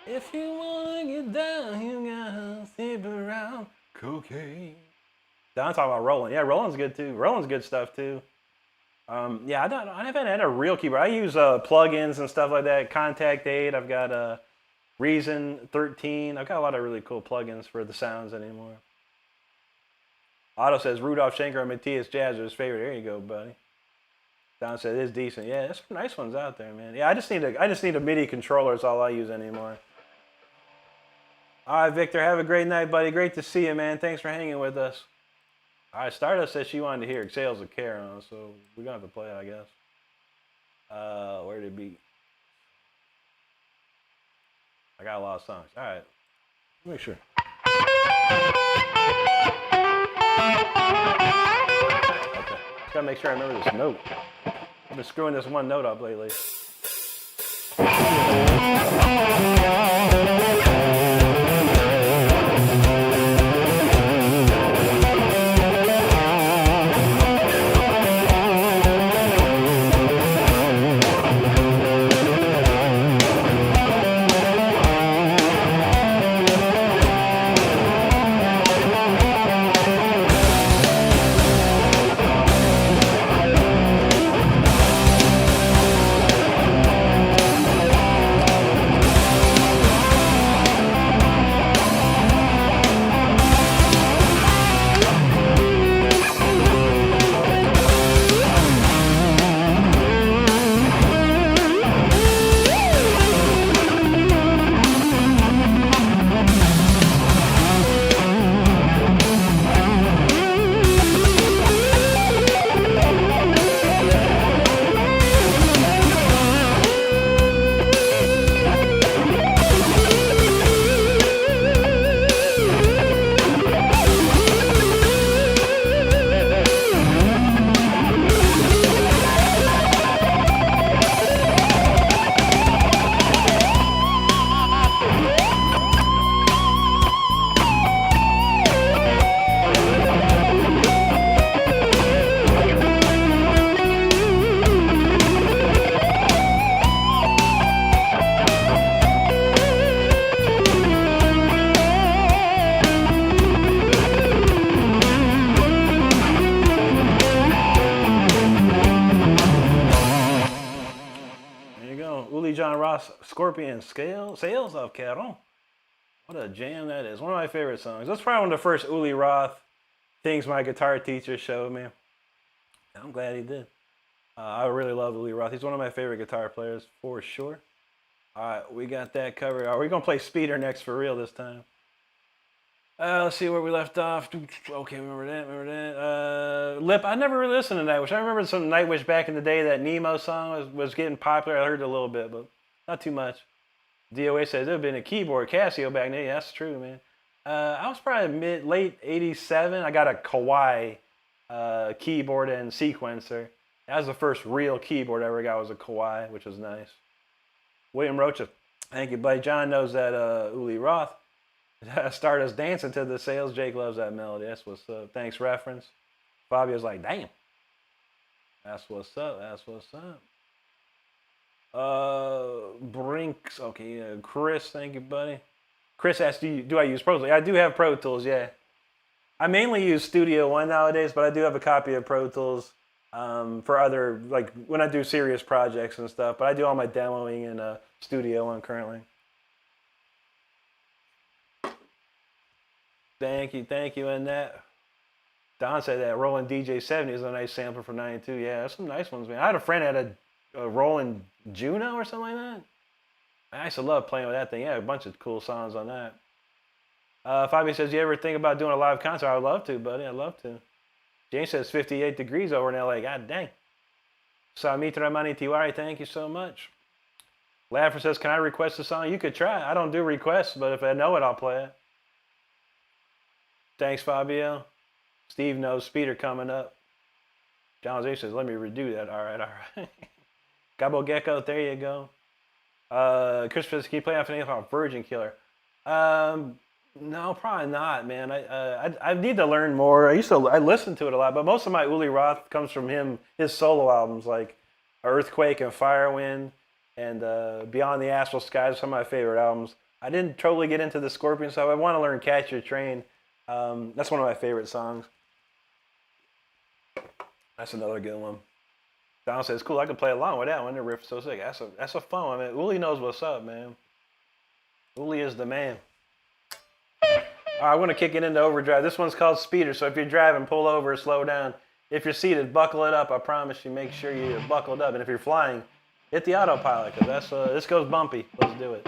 If you wanna get down, you gotta sleep around. Cocaine. I'm talking about Roland. Yeah, Roland's good too. Roland's good stuff too. Yeah, I haven't had a real keyboard. I use plugins and stuff like that. Contact 8. I've got Reason 13. I've got a lot of really cool plugins for the sounds anymore. Otto says Rudolph Schenker and Matthias Jazz are his favorite. There you go, buddy. Don said it's decent. Yeah, there's some nice ones out there, man. Yeah, I just need a MIDI controller. Is all I use anymore. All right, Victor, have a great night, buddy. Great to see you, man. Thanks for hanging with us. All right, Stardust said she wanted to hear Exhales of Charon, so we're gonna have to play it, I guess. Where did it be? I got a lot of songs. All right, make sure. Okay, just gotta make sure I remember this note. I've been screwing this one note up lately. Scorpion Sales of Charon. What a jam that is. One of my favorite songs. That's probably one of the first Uli Roth things my guitar teacher showed me. I'm glad he did. I really love Uli Roth. He's one of my favorite guitar players for sure. All right, we got that covered. Are we going to play Speeder next for real this time? Let's see where we left off. Okay, remember that. Lip, I never really listened to Nightwish. I remember some Nightwish back in the day. That Nemo song was getting popular. I heard it a little bit, but not too much. DOA says there have been a keyboard Casio back then. Yeah, that's true, man. I was probably late '87. I got a Kawai keyboard and sequencer. That was the first real keyboard I ever got. Was a Kawai, which was nice. William Rocha, thank you, buddy. John knows that Uli Roth. Start us dancing to the sales. Jake loves that melody. That's what's up. Thanks, reference. Fabio's like, damn. That's what's up. That's what's up. Brinks. Okay, Chris, thank you, buddy. Chris asked, do I use Pro Tools? I do have Pro Tools, yeah. I mainly use Studio One nowadays, but I do have a copy of Pro Tools for other, like when I do serious projects and stuff. But I do all my demoing in Studio One currently. Thank you, and that. Don said that Roland DJ70 is a nice sampler for 92. Yeah, that's some nice ones, man. I had a friend that had a Roland Juno or something like that. I used to love playing with that thing. Yeah, a bunch of cool songs on that. Fabi says, you ever think about doing a live concert? I would love to, buddy. I'd love to. James says 58 degrees over in LA. God dang. Samitra Mani Tiwari, thank you so much. Laffer says, can I request a song? You could try. I don't do requests, but if I know it, I'll play it. Thanks, Fabio. Steve knows Speeder coming up. John Jose says, let me redo that. All right. Gabo Gecko, there you go. Chris says, can you play off anything about Virgin Killer? No, probably not, man. I need to learn more. I listened to it a lot, but most of my Uli Roth comes from his solo albums like Earthquake and Firewind and Beyond the Astral Skies, some of my favorite albums. I didn't totally get into the Scorpion stuff. I want to learn Catch Your Train. That's one of my favorite songs. That's another good one. Don says, cool, I can play along with that one. The riff's so sick. That's a fun one, man. Uli knows what's up, man. Uli is the man. All right, I want to kick it into overdrive. This one's called Speeder, so if you're driving, pull over or slow down. If you're seated, buckle it up. I promise you, make sure you're buckled up. And if you're flying, hit the autopilot, because this goes bumpy. Let's do it.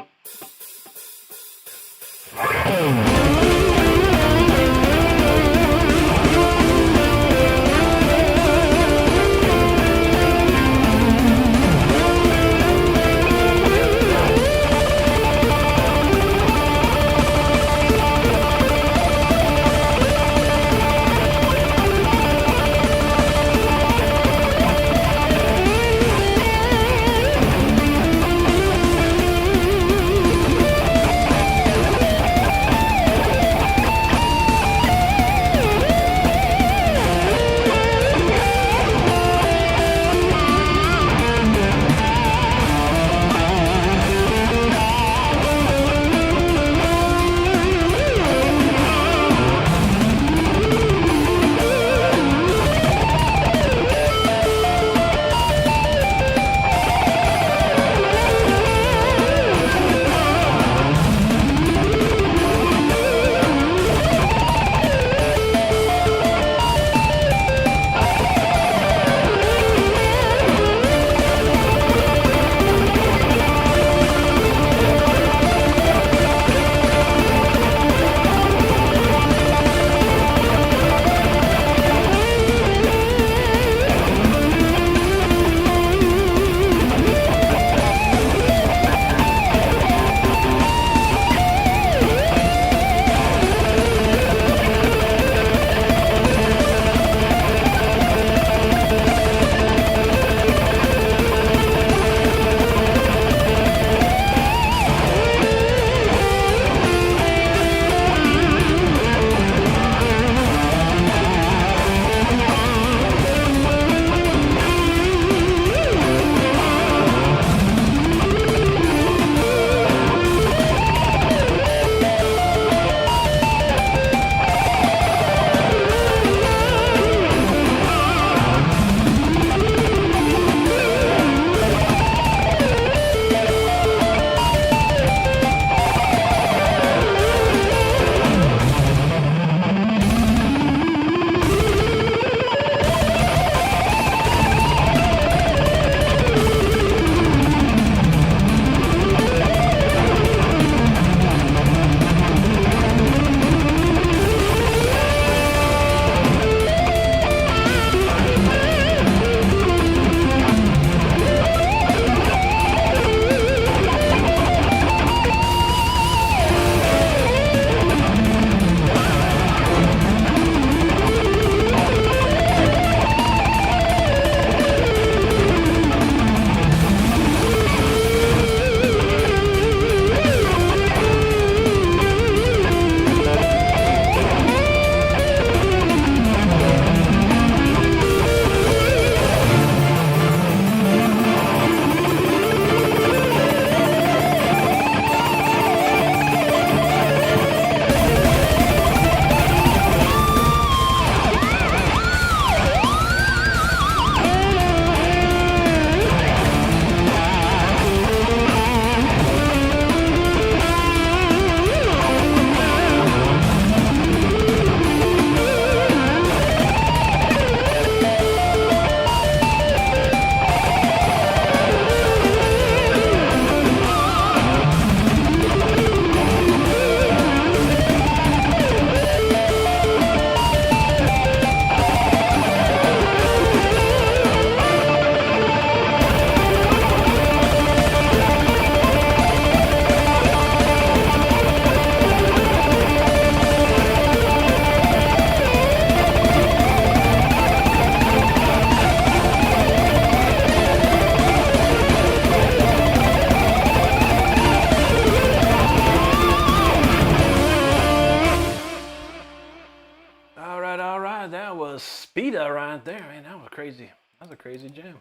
Speeda right there, man. That was crazy. That was a crazy jam.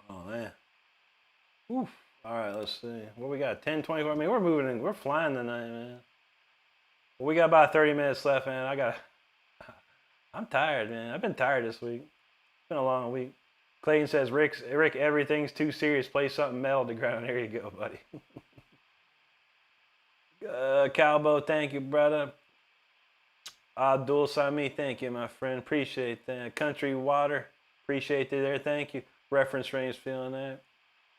Oh man. Oof. All right, let's see. What we got? 10, 24. I mean, we're moving in. We're flying tonight, man. Well, we got about 30 minutes left, man. I'm tired, man. I've been tired this week. It's been a long week. Clayton says, Rick, everything's too serious. Play something metal to ground. There you go, buddy. Calbo, thank you, brother. Abdul Sami, thank you, my friend. Appreciate that. Country Water, appreciate it there. Thank you. Reference range, feeling that.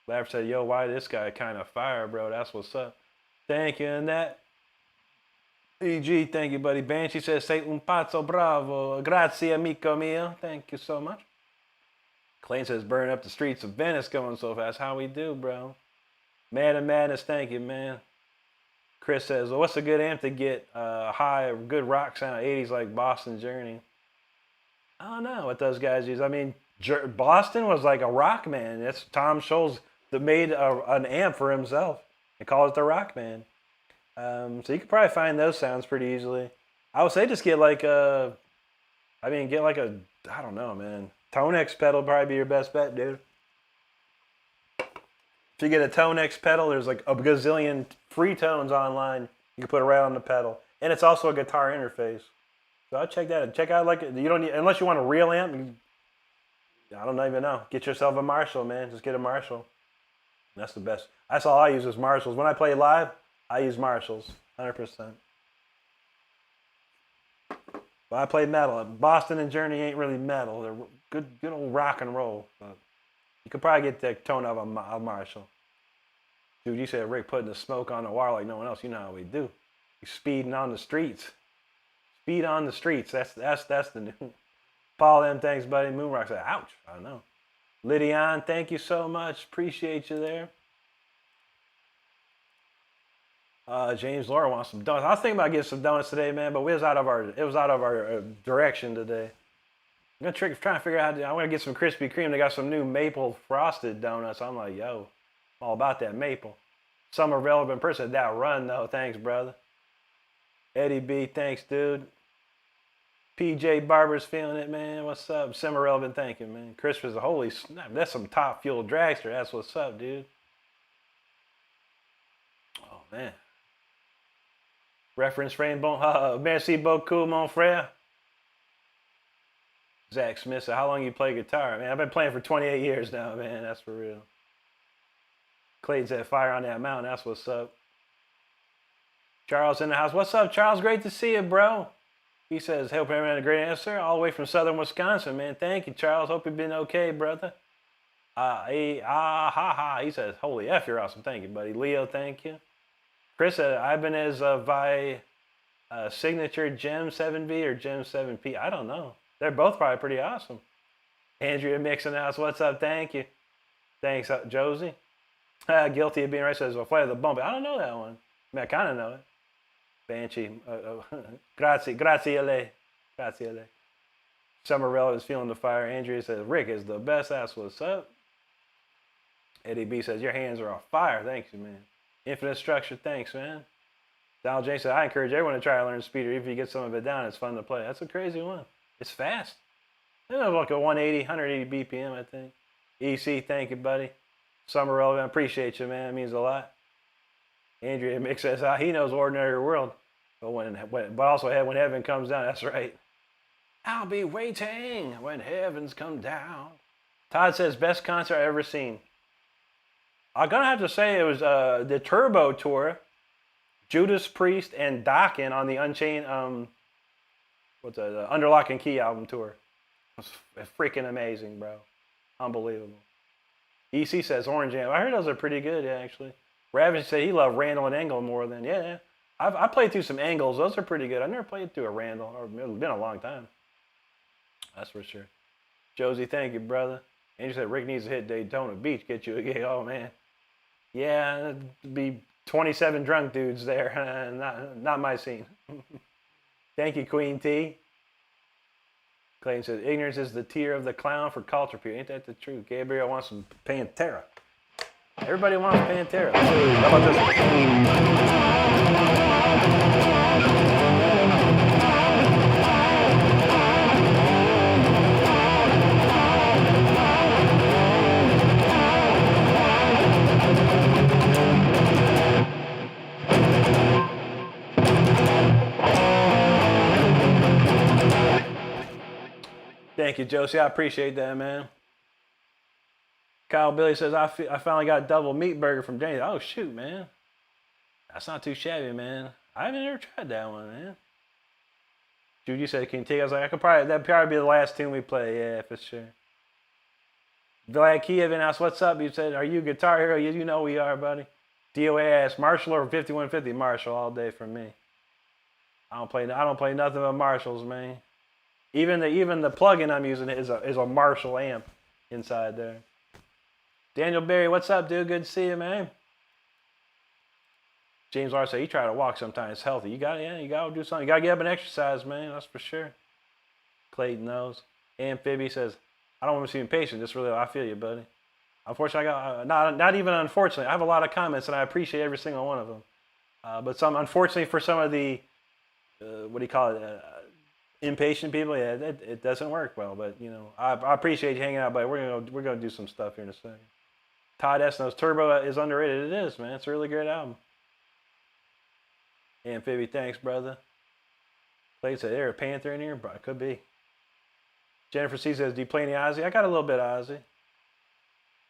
Lab said, yo, why this guy kind of fire, bro? That's what's up. Thank you, and that. EG, thank you, buddy. Banshee says, sei un pazzo bravo. Grazie, amico mio. Thank you so much. Clayton says, burn up the streets of Venice going so fast. How we do, bro? Mad and Madness, thank you, man. Chris says, well, what's a good amp to get high, good rock sound, 80s like Boston Journey? I don't know what those guys use. I mean, Boston was like a rock man. That's Tom Scholz that made an amp for himself and called it the Rock Man. So you could probably find those sounds pretty easily. I would say just get like I don't know, man. Tonex pedal would probably be your best bet, dude. If you get a Tonex pedal, there's like a gazillion free tones online you can put right on the pedal. And it's also a guitar interface. So I'll check that out. Check out you don't need, unless you want a real amp, I don't even know. Get yourself a Marshall, man. Just get a Marshall. That's the best. That's all I use is Marshalls. When I play live, I use Marshalls, 100%. But I play metal. Boston and Journey ain't really metal. They're good old rock and roll. But you could probably get the tone of a Marshall. Dude, you said Rick putting the smoke on the wire like no one else. You know how we do. You speeding on the streets. Speed on the streets. That's the new. Paul M, thanks, buddy. Moonrock said, ouch. I don't know. Lydian, thank you so much. Appreciate you there. James Laura wants some donuts. I was thinking about getting some donuts today, man, but it was out of our direction today. I'm trying to figure out I want to get some Krispy Kreme. They got some new maple frosted donuts. I'm like, yo, I'm all about that maple. Summer relevant person. That run though. Thanks, brother. Eddie B, thanks, dude. PJ Barber's feeling it, man. What's up? Summer relevant, thank you, man. Chris was a holy snap. That's some top fuel dragster. That's what's up, dude. Oh man. Reference frame, merci beaucoup, mon frère. Zach Smith said, how long you play guitar? Man, I've been playing for 28 years now, man. That's for real. Clayton said, fire on that mountain. That's what's up. Charles in the house. What's up, Charles? Great to see you, bro. He says, hope everyone had a great answer. All the way from southern Wisconsin, man. Thank you, Charles. Hope you've been okay, brother. He says, holy F, you're awesome. Thank you, buddy. Leo, thank you. Chris said, Ibanez by Signature Gem 7V or Gem 7P. I don't know. They're both probably pretty awesome. Andrea Mixon House, what's up? Thank you. Thanks, Josie. Guilty of being right says, well, Flight of the Bump. I don't know that one. I mean, I kind of know it. Banshee. Grazie. Summer Relevant is feeling the fire. Andrea says, Rick is the best. That's what's up. Eddie B says, your hands are on fire. Thanks, man. Infinite Structure, thanks, man. Donald J said, I encourage everyone to try to learn speeder. If you get some of it down, it's fun to play. That's a crazy one. It's fast. It's like a 180 BPM, I think. EC, thank you, buddy. Summer Relevant, appreciate you, man. It means a lot. Andrea Mix says, he knows Ordinary World. But also when heaven comes down, that's right. I'll be waiting when heavens come down. Todd says, best concert I've ever seen. I'm going to have to say it was the Turbo Tour, Judas Priest and Dokken on the Unchained, the Under Lock and Key album tour. It was freaking amazing, bro. Unbelievable. EC says Orange Jam. I heard those are pretty good, actually. Ravage said he loved Randall and Engel more than, yeah. I played through some Engels. Those are pretty good. I've never played through a Randall. It's been a long time. That's for sure. Josie, thank you, brother. Andrew said Rick needs to hit Daytona Beach, get you a gig. Oh, man. Yeah, it'd be 27 drunk dudes there. Not my scene. Thank you, Queen T. Clayton says, ignorance is the tear of the clown for culture people. Ain't that the truth? Gabriel wants some Pantera. Everybody wants Pantera. How about this one? Thank you, Josie. I appreciate that, man. Kyle Billy says, I finally got a double meat burger from James. Oh, shoot, man. That's not too shabby, man. I haven't ever tried that one, man. Dude, you said, can you take? I was like, that'd probably be the last tune we play. Yeah, for sure. Vlad Kiev asked, what's up? You said, are you Guitar Hero? You know we are, buddy. DOA asked, Marshall or 5150? Marshall all day for me. I don't play nothing but Marshalls, man. Even the plug-in I'm using is a Marshall amp inside there. Daniel Berry, what's up, dude? Good to see you, man. James R. said he try to walk sometimes. It's healthy. You gotta do something. You gotta get up and exercise, man. That's for sure. Clayton knows. Amphibi says, I don't want to be impatient. Just really, I feel you, buddy. Unfortunately, I got not even unfortunately. I have a lot of comments and I appreciate every single one of them. But unfortunately for some of the what do you call it? Impatient people, yeah, it doesn't work well. But you know, I appreciate you hanging out. But we're gonna do some stuff here in a second. Todd S knows Turbo is underrated. It is, man. It's a really great album. Amphibi, thanks, brother. Clay said, there a Panther in here? It could be. Jennifer C says, do you play any Ozzy? I got a little bit of Ozzy.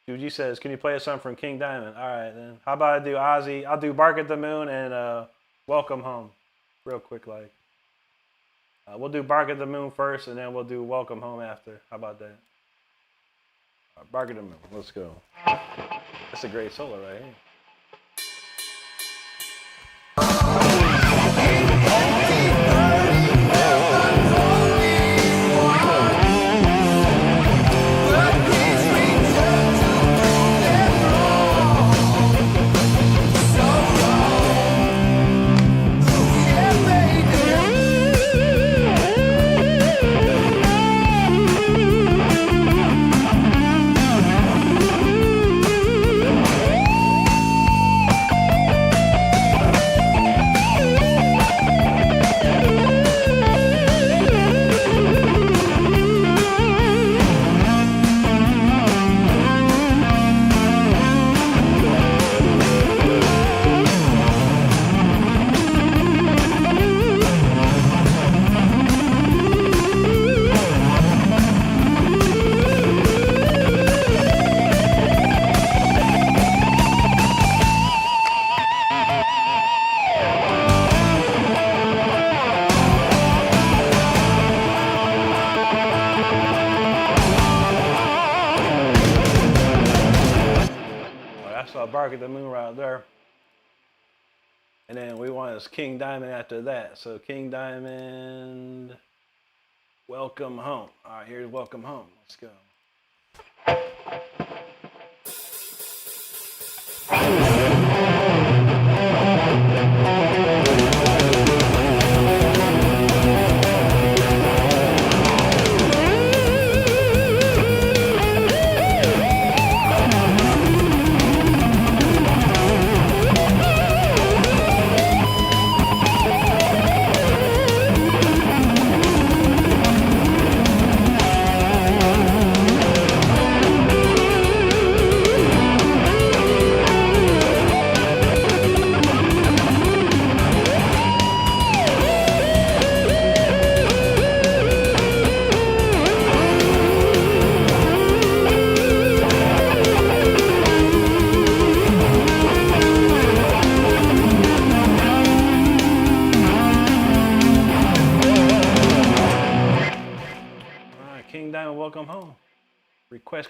Juji says, can you play a song from King Diamond? All right, then. How about I do Ozzy? I'll do Bark at the Moon and Welcome Home. Real quick, like. We'll do Bark at the Moon first, and then we'll do Welcome Home after. How about that? Bark at the Moon. Let's go. That's a great solo right here. Bark at the Moon right there. And then we want us King Diamond after that. So King Diamond, Welcome Home. All right, here's Welcome Home. Let's go.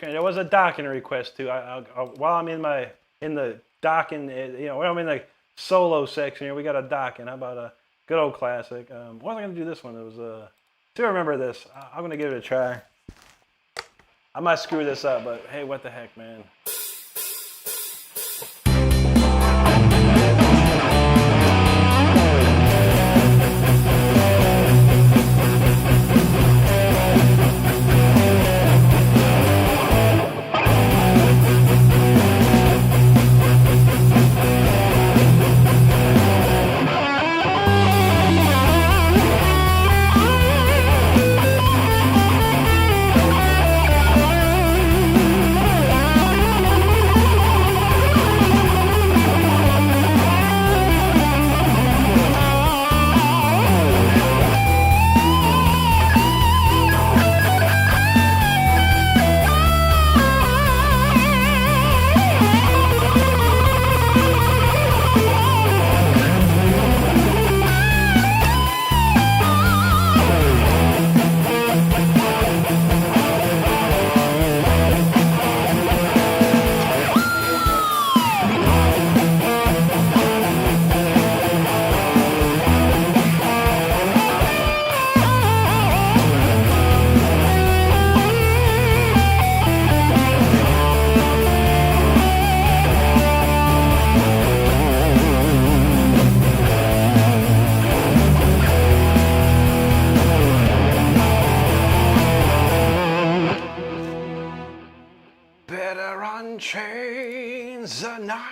There was a docking request too. While I'm in the docking, you know, while I'm in the solo section here, we got a docking. How about a good old classic? What was I gonna do this one? It was still remember this. I'm gonna give it a try. I might screw this up, but hey, what the heck, man.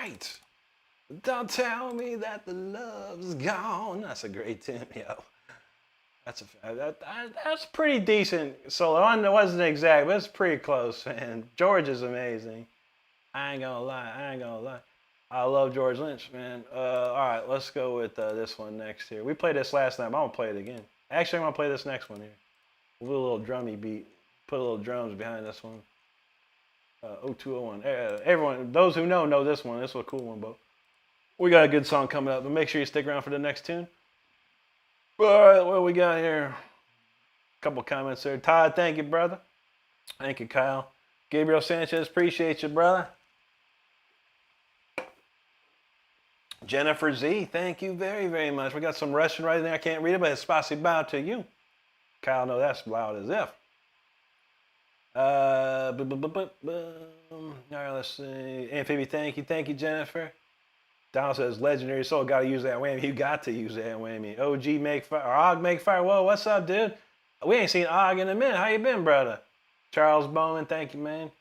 right. Don't tell me that the love's gone. That's a great tune, yo. That's pretty decent solo. It wasn't exact, but it's pretty close, man. George is amazing. I ain't gonna lie. I love George Lynch, man. All right, let's go with this one next here. We played this last night, but I'm gonna play it again. Actually, I'm gonna play this next one here. With a little drummy beat. Put a little drums behind this one. 0201. Everyone, those who know this one. This is a cool one, but we got a good song coming up. But make sure you stick around for the next tune. All right, what we got here? A couple comments there. Todd, thank you, brother. Thank you, Kyle. Gabriel Sanchez, appreciate you, brother. Jennifer Z, thank you very, very much. We got some Russian right there. I can't read it, but it's spasiba to you. Kyle, no, that's loud as if. All right, let's see. Amphibia, thank you, Jennifer. Donald says, legendary soul, got to use that whammy. You got to use that whammy. OG make fire, or Og make fire. Whoa, what's up, dude? We ain't seen Og in a minute. How you been, brother? Charles Bowman, thank you, man.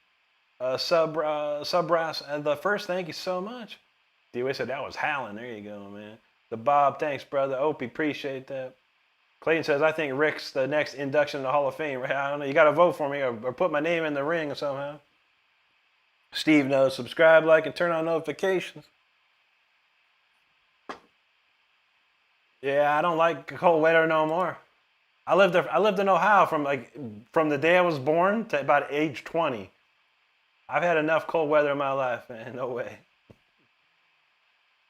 Subras, the first, thank you so much. D-Way said that was howling. There you go, man. The Bob, thanks, brother. Opie, appreciate that. Clayton says, I think Rick's the next induction in the Hall of Fame. Right? I don't know. You got to vote for me or put my name in the ring somehow. Steve knows. Subscribe, like, and turn on notifications. Yeah, I don't like cold weather no more. I lived in Ohio from the day I was born to about age 20. I've had enough cold weather in my life, man. No way.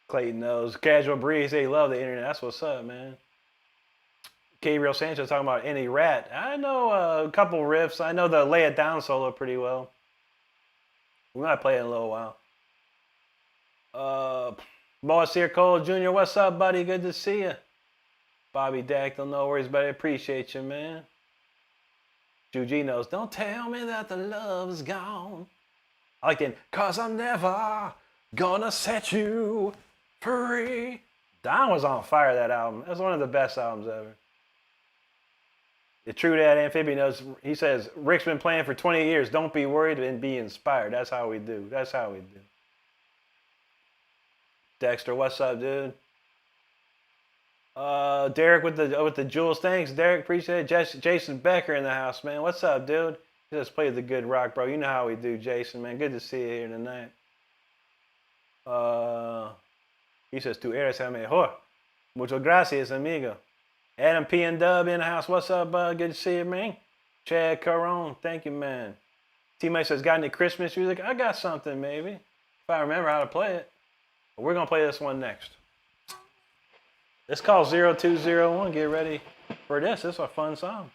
Clayton knows. Casual Breeze, they love the internet. That's what's up, man. Gabriel Sanchez talking about Any Rat. I know a couple riffs. I know the Lay It Down solo pretty well. We might play it in a little while. Boss here, Cole Jr. What's up, buddy? Good to see you. Bobby Dactyl, no worries, buddy. Appreciate you, man. Juji knows. Don't tell me that the love's gone. I like that. Cause I'm never gonna set you free. Don was on fire, that album. That's one of the best albums ever. The True Dad Amphibian knows. He says, Rick's been playing for 20 years. Don't be worried and be inspired. That's how we do. That's how we do. Dexter, what's up, dude? Derek with the jewels. Thanks, Derek. Appreciate it. Jason Becker in the house, man. What's up, dude? He just played the good rock, bro. You know how we do, Jason, man. Good to see you here tonight. He says, tu eres el mejor. Muchas gracias, amigo. Adam P and Dub in the house. What's up, bud? Good to see you, man. Chad Charon. Thank you, man. Teammate says, got any Christmas music? I got something, maybe. If I remember how to play it. But we're going to play this one next. It's called 0201. Get ready for this. This is a fun song.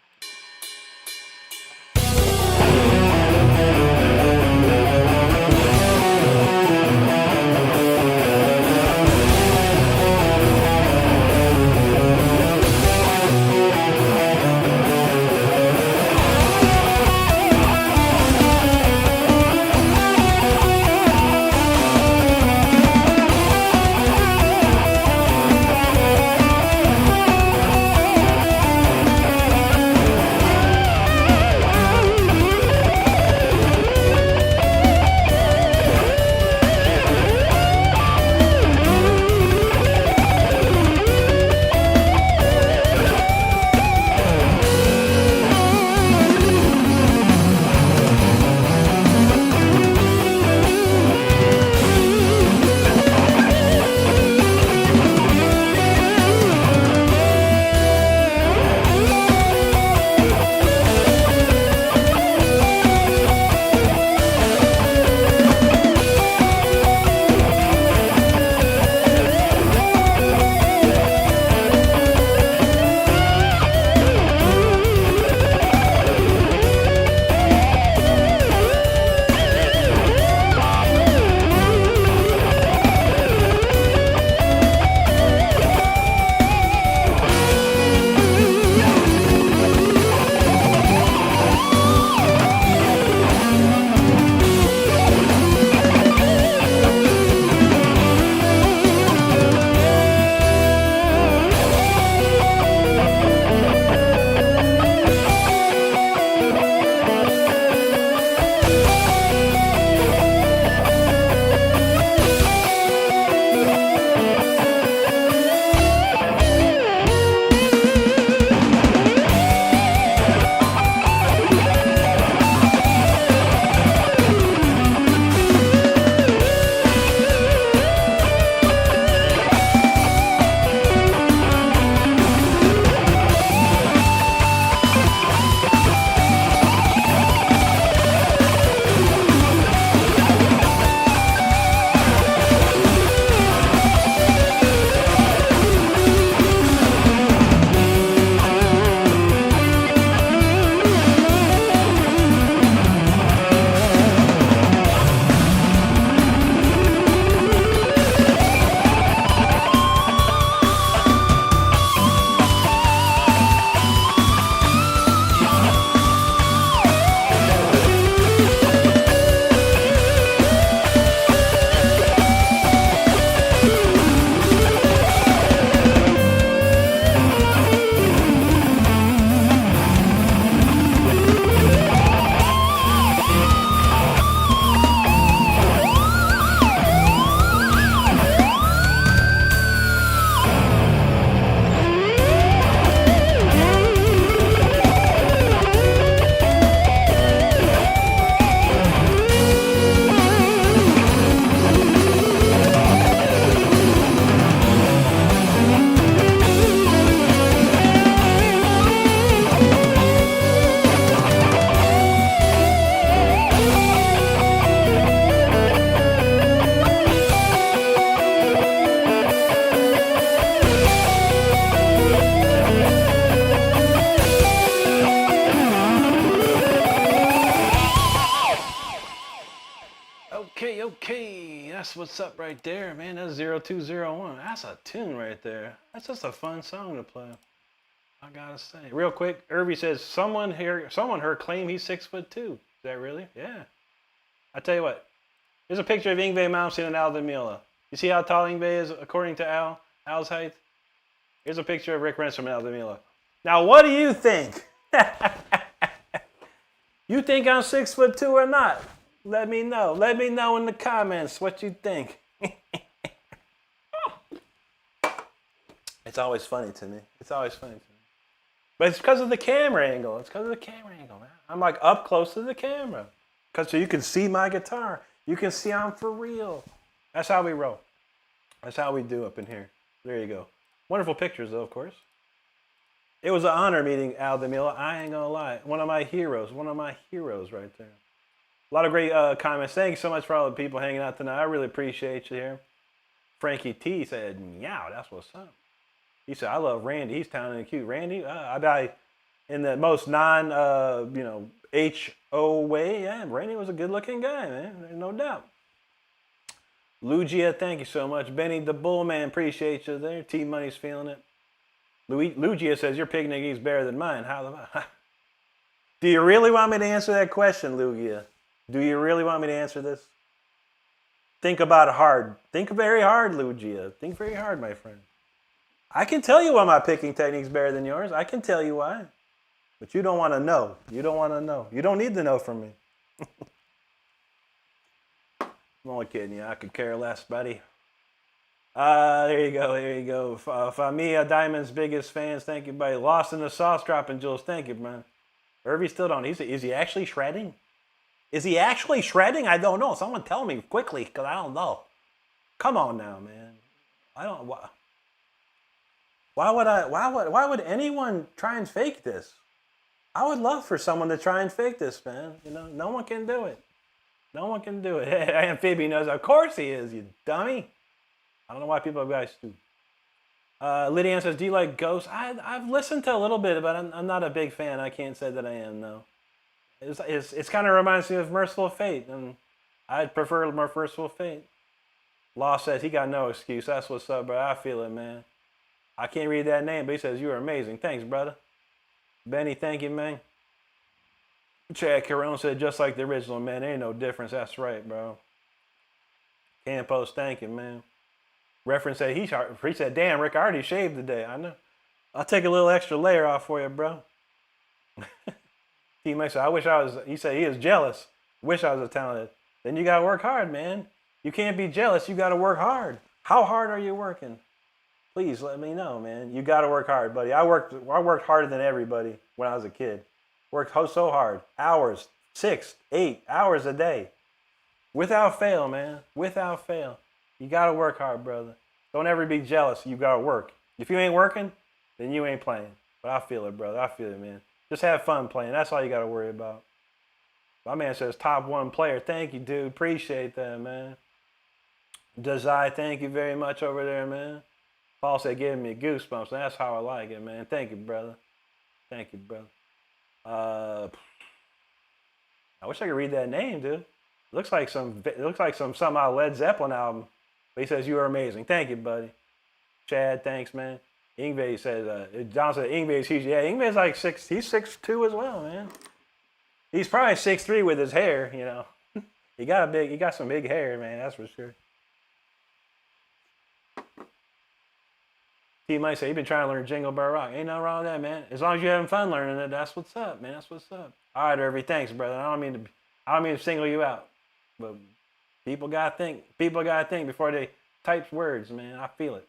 right there, man. That's 0201. That's a tune right there. That's just a fun song to play. I gotta say. Real quick, Irby says, someone heard claim he's 6'2". Is that really? Yeah. I tell you what. Here's a picture of Yngwie Malmsteen and Al Di Meola. You see how tall Yngwie is according to Al's height? Here's a picture of Rick Renstrom and Al Di Meola. Now, what do you think? You think I'm 6'2" or not? Let me know. Let me know in the comments what you think. It's always funny to me. It's always funny to me. But it's because of the camera angle. It's because of the camera angle, man. I'm like up close to the camera. Because so you can see my guitar. You can see I'm for real. That's how we roll. That's how we do up in here. There you go. Wonderful pictures, though, of course. It was an honor meeting Al Di Meola. I ain't gonna lie. One of my heroes. One of my heroes right there. A lot of great comments. Thank you so much for all the people hanging out tonight. I really appreciate you here. Frankie T said, meow, that's what's up. He said, I love Randy. He's talented and cute. Randy, I die in the most H-O way. Yeah, Randy was a good-looking guy, man. There's no doubt. Lugia, thank you so much. Benny the Bullman, appreciate you there. T-Money's feeling it. Lugia says, your picnic is better than mine. Do you really want me to answer that question, Lugia? Do you really want me to answer this? Think about it hard. Think very hard, Lugia. Think very hard, my friend. I can tell you why my picking technique's better than yours. I can tell you why. But you don't want to know. You don't want to know. You don't need to know from me. I'm only kidding you. I could care less, buddy. There you go. There you go. Famia Diamond's biggest fans. Thank you, buddy. Lost in the Sauce dropping Jules. Thank you, man. Irby still don't. Is he actually shredding? Is he actually shredding? I don't know. Someone tell me quickly, because I don't know. Come on now, man. I don't. Why would anyone try and fake this? I would love for someone to try and fake this, man. You know, no one can do it. No one can do it. Amphibian knows. Of course he is, you dummy. I don't know why people are guys stupid. Lydian says, do you like Ghost? I've listened to a little bit, but I'm not a big fan. I can't say that I am, no. It's kind of reminds me of Merciful Fate, and I'd prefer more Merciful Fate. Law says he got no excuse. That's what's up, bro. I feel it, man. I can't read that name, but he says you are amazing. Thanks, brother. Benny, thank you, man. Chad Charon said just like the original, man. Ain't no difference. That's right, bro. Campos, thank you, man. Reference said he said, damn, Rick, I already shaved today. I know. I'll take a little extra layer off for you, bro. He said, I wish I was. He said he is jealous. Wish I was as talented. Then you gotta work hard, man. You can't be jealous. You gotta work hard. How hard are you working? Please let me know, man. You gotta work hard, buddy. I worked harder than everybody when I was a kid. Worked so hard. Hours, 6, 8 hours a day. Without fail, man. Without fail. You gotta work hard, brother. Don't ever be jealous. You gotta work. If you ain't working, then you ain't playing. But I feel it, brother. I feel it, man. Just have fun playing. That's all you gotta worry about. My man says top 1 player. Thank you, dude. Appreciate that, man. Desai, thank you very much over there, man. Paul said giving me goosebumps. That's how I like it, man. Thank you, brother. Thank you, brother. I wish I could read that name, dude. Looks like some somehow Led Zeppelin album. But he says you are amazing. Thank you, buddy. Chad, thanks, man. Yngwie says, John said Yngwie's huge. Yeah, Yngwie's like 6. He's 6'2" as well, man. He's probably 6'3" with his hair, you know. He got some big hair, man. That's for sure. He might say, you've been trying to learn Jingle Bell Rock. Ain't nothing wrong with that, man. As long as you're having fun learning it, that's what's up, man. That's what's up. All right, Irvy, thanks, brother. I don't mean to single you out, but people gotta think. People gotta think before they type words, man. I feel it.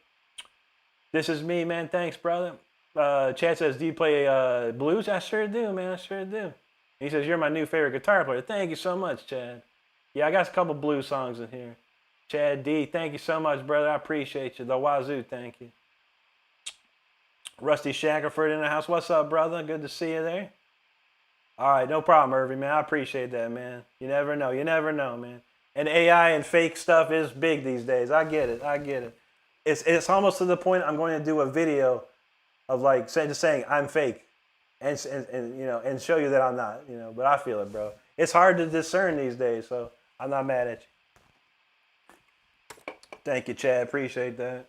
This is me, man. Thanks, brother. Chad says, do you play blues? I sure do, man. I sure do. He says, you're my new favorite guitar player. Thank you so much, Chad. Yeah, I got a couple blues songs in here. Chad D, thank you so much, brother. I appreciate you. The wazoo, thank you. Rusty Shackelford in the house. What's up, brother? Good to see you there. All right, no problem, Irvy, man. I appreciate that, man. You never know. You never know, man. And AI and fake stuff is big these days. I get it. I get it. It's almost to the point I'm going to do a video of like just saying I'm fake, and you know, and show you that I'm not, you know. But I feel it, bro. It's hard to discern these days, so I'm not mad at you. Thank you, Chad. Appreciate that.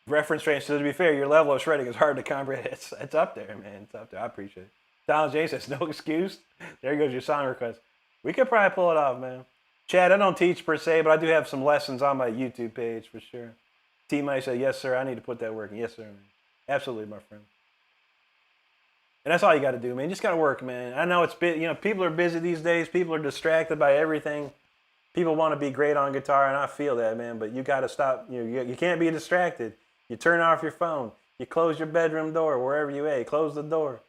Reference range. So to be fair, your level of shredding is hard to comprehend. It's up there, man. It's up there. I appreciate it. Donald James says, no excuse. There goes your song request. We could probably pull it off, man. Chad, I don't teach per se, but I do have some lessons on my YouTube page for sure. T might say, yes, sir. I need to put that work in. Yes, sir, man. Absolutely, my friend. And that's all you got to do, man. You just got to work, man. I know it's people are busy these days. People are distracted by everything. People want to be great on guitar, and I feel that, man. But you got to stop. You can't be distracted. You turn off your phone. You close your bedroom door, wherever you at. Close the door.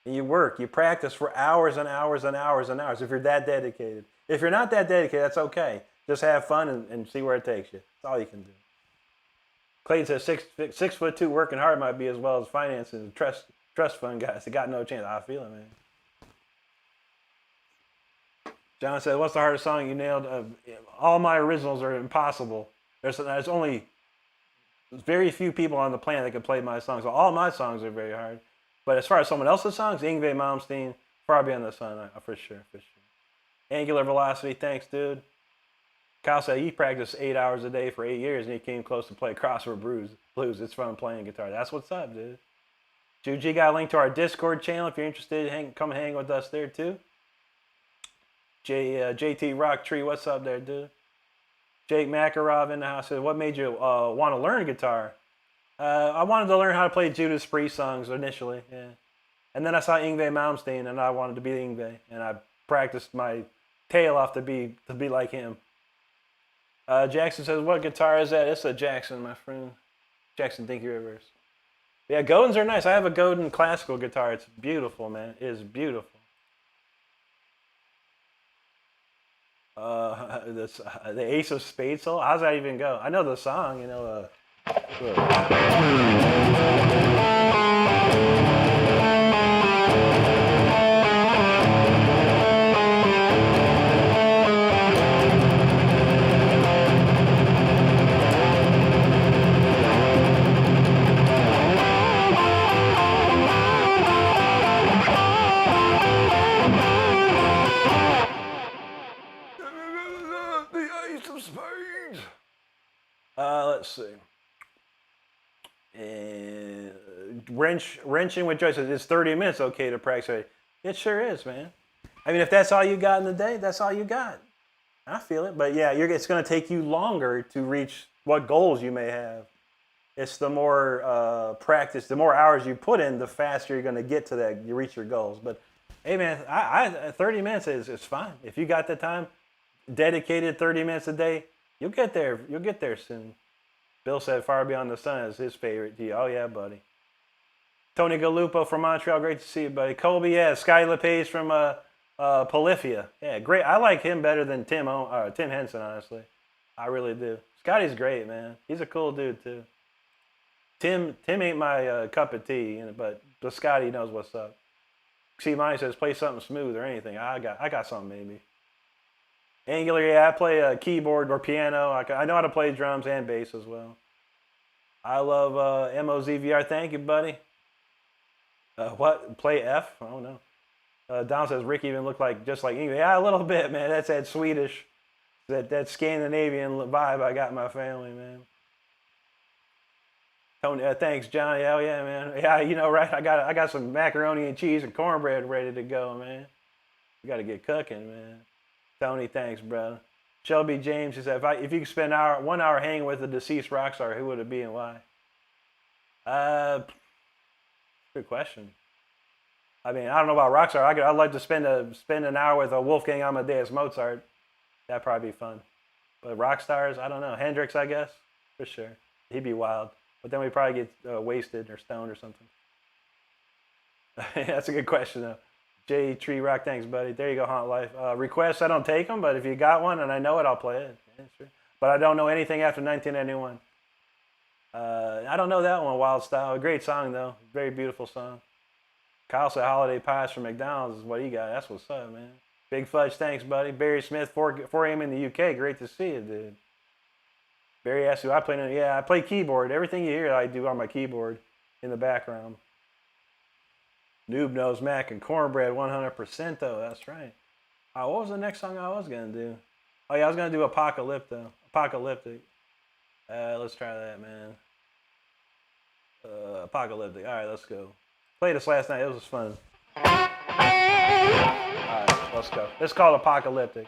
And you work. You practice for hours and hours and hours and hours if you're that dedicated. If you're not that dedicated, that's okay. Just have fun and see where it takes you. That's all you can do. Clayton says 6'2" working hard might be as well as financing and trust fund guys. They got no chance. I feel it, man. John said, what's the hardest song you nailed? All my originals are impossible. There's only very few people on the planet that can play my songs. So all my songs are very hard. But as far as someone else's songs, Yngwie Malmsteen, Far Beyond the Sun, for sure. Angular Velocity, thanks, dude. Kyle said he practiced 8 hours a day for 8 years and he came close to play Crossword Blues. It's fun playing guitar. That's what's up, dude. Juji got a link to our Discord channel if you're interested. Come hang with us there too. JT Rock Tree, what's up there, dude? Jake Makarov in the house said, what made you want to learn guitar? I wanted to learn how to play Judas Priest songs initially, yeah. And then I saw Yngwie Malmsteen and I wanted to be Yngwie. And I practiced my tail off to be like him. Jackson says, what guitar is that? It's a Jackson, my friend. Jackson Dinky Rivers. Yeah, Godins are nice. I have a Godin classical guitar. It's beautiful, man. It is beautiful. The Ace of Spades solo. How's that even go? I know the song, you know. Let's see. Wrenching with Joyce says, it's 30 minutes okay to practice. It sure is, man. I mean, if that's all you got in the day, that's all you got. I feel it. But yeah, it's going to take you longer to reach what goals you may have. It's the more practice, the more hours you put in, the faster you're going to get to that, you reach your goals. But hey, man, 30 minutes is fine. If you got the time, dedicated 30 minutes a day, you'll get there. You'll get there soon. Bill said Far Beyond the Sun is his favorite. Oh, yeah, buddy. Tony Galupo from Montreal. Great to see you, buddy. Colby, yeah. Sky LePage from Polyphia. Yeah, great. I like him better than Tim Henson, honestly. I really do. Scotty's great, man. He's a cool dude, too. Tim ain't my cup of tea, but Scotty knows what's up. See, mine says play something smooth or anything. I got something, maybe. Angular, yeah, I play keyboard or piano. I know how to play drums and bass as well. I love MOZVR. Thank you, buddy. What? Play F? Oh, no. Don says Rick even looked just like English. Yeah, a little bit, man. That's that Swedish, that Scandinavian vibe I got in my family, man. Tony, thanks, John. Yeah, man. Yeah, you know, right? I got some macaroni and cheese and cornbread ready to go, man. We got to get cooking, man. Tony, thanks, bro. Shelby James says, if you could spend 1 hour hanging with a deceased rock star, who would it be and why? Good question. I mean, I don't know about rock star. I'd like to spend an hour with a Wolfgang Amadeus Mozart. That'd probably be fun. But rock stars, I don't know. Hendrix, I guess, for sure. He'd be wild. But then we'd probably get wasted or stoned or something. That's a good question, though. J Tree Rock, thanks, buddy. There you go, Haunt Life. Requests, I don't take them, but if you got one and I know it, I'll play it. Yeah, sure. But I don't know anything after 1991. I don't know that one, Wild Style. A great song, though. Very beautiful song. Kyle said Holiday Pies from McDonald's is what he got. That's what's up, man. Big Fudge, thanks, buddy. Barry Smith, 4 a.m. in the UK. Great to see you, dude. Barry asked who I play. Yeah, I play keyboard. Everything you hear, I do on my keyboard in the background. Noob Knows Mac and Cornbread 100% though. That's right. What was the next song I was going to do? Oh, yeah, I was going to do Apocalyptic. Let's try that, man. Apocalyptic. All right, let's go. Played this last night. It was fun. All right, let's go. It's called Apocalyptic.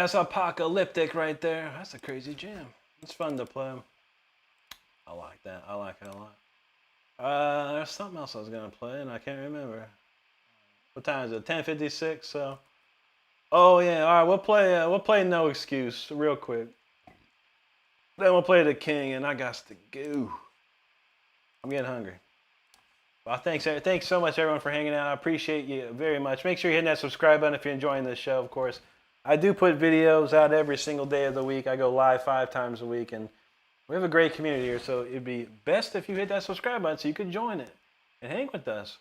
That's Apocalyptic right there. That's a crazy jam. It's fun to play. I like that. I like it a lot. There's something else I was gonna play and I can't remember. What time is it? 10:56. So. Oh yeah. All right. We'll play No Excuse real quick. Then we'll play The King, and I got to go. I'm getting hungry. Well, thanks so much everyone for hanging out. I appreciate you very much. Make sure you hit that subscribe button if you're enjoying this show. Of course, I do put videos out every single day of the week. I go live 5 times a week, and We have a great community here, so it'd be best if you hit that subscribe button so you could join it and hang with us.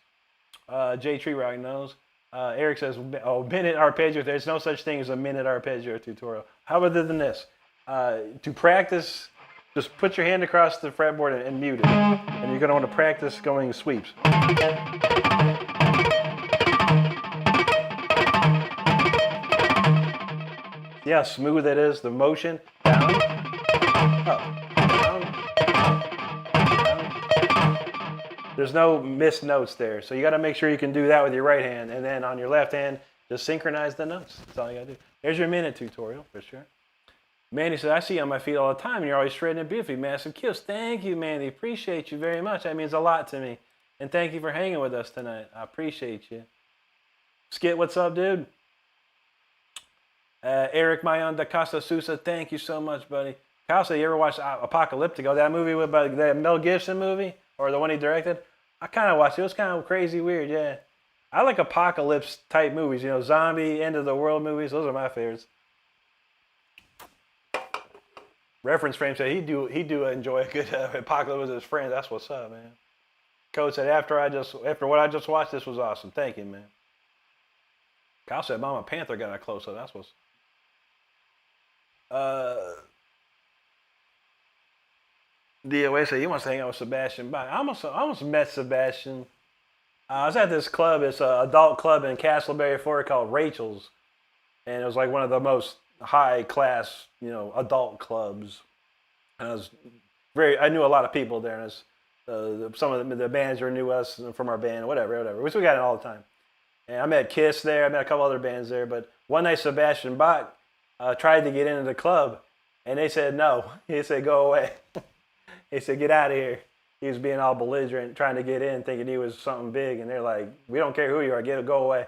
J Tree Rock knows. Eric says, "Oh, minute arpeggio. There's no such thing as a minute arpeggio tutorial. How about than this? To practice, just put your hand across the fretboard and mute it, and you're gonna want to practice going sweeps." See how smooth it is? The motion down, up, down. There's no missed notes there. So you got to make sure you can do that with your right hand. And then on your left hand, just synchronize the notes. That's all you got to do. There's your minute tutorial for sure. Mandy says, I see you on my feet all the time. And you're always shredding it beautifully. Massive kills. Thank you, Mandy. Appreciate you very much. That means a lot to me. And thank you for hanging with us tonight. I appreciate you. Skit, what's up, dude? Eric Mayon da Costa Sousa, thank you so much, buddy. Costa, you ever watched Apocalyptic? That movie with that Mel Gibson movie? Or the one he directed? I kind of watched it. It was kind of crazy weird, yeah. I like apocalypse type movies, you know, zombie, end of the world movies. Those are my favorites. Reference Frame said he do enjoy a good apocalypse with his friends. That's what's up, man. Code said after what I just watched, this was awesome. Thank you, man. Kyle said Mama Panther got a close up. That's what's. DOA said he wants to hang out with Sebastian Bach. I almost met Sebastian. I was at this club. It's an adult club in Castleberry, Florida called Rachel's, and it was like one of the most high class, you know, adult clubs. And I knew a lot of people there, and some of the bands knew us from our band, whatever. Which we got it all the time. And I met Kiss there. I met a couple other bands there. But one night Sebastian Bach tried to get into the club, and they said no. He said, "Go away." He said, "Get out of here." He was being all belligerent, trying to get in, thinking he was something big. And they're like, "We don't care who you are. Go away."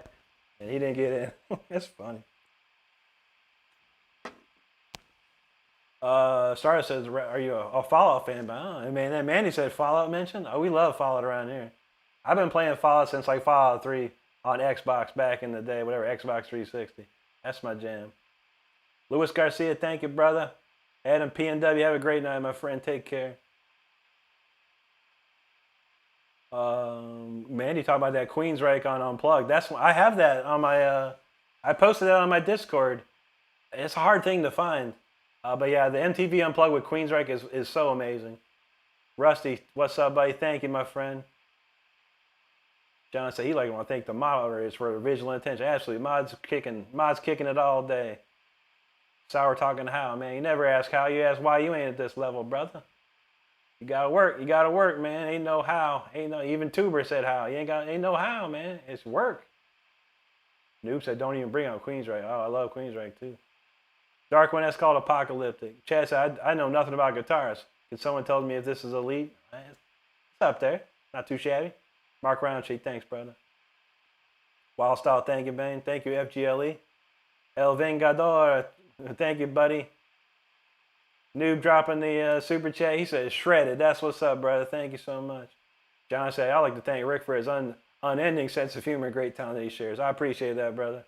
And he didn't get in. That's funny. Sarah says, "Are you a Fallout fan?" But I mean, Mandy said Fallout mentioned. Oh, we love Fallout around here. I've been playing Fallout since like Fallout 3 on Xbox back in the day, whatever, Xbox 360. That's my jam. Luis Garcia, thank you, brother. Adam PNW, have a great night, my friend. Take care. Mandy talked about that Queensryche on Unplugged. I have that on my. I posted that on my Discord. It's a hard thing to find, but yeah, the MTV Unplugged with Queensryche is so amazing. Rusty, what's up, buddy? Thank you, my friend. John said he want to thank the moderators for the visual attention. Absolutely, Mod's kicking it all day. Sour talking how, man. You never ask how, you ask why you ain't at this level, brother. You gotta work, man. Ain't no how. Even Tuber said how. Ain't no how, man. It's work. Noob said don't even bring up Queensryche. Oh, I love Queensryche too. Dark one, that's called Apocalyptic. Chad said I know nothing about guitars. Can someone tell me if this is elite? It's up there. Not too shabby. Mark Roundtree, thanks, brother. Wild Style, thank you, man. Thank you, FGLE. El Vengador, thank you, buddy. Noob dropping the super chat. He says, shredded. That's what's up, brother. Thank you so much. John said, I'd like to thank Rick for his unending sense of humor and great talent that he shares. I appreciate that, brother.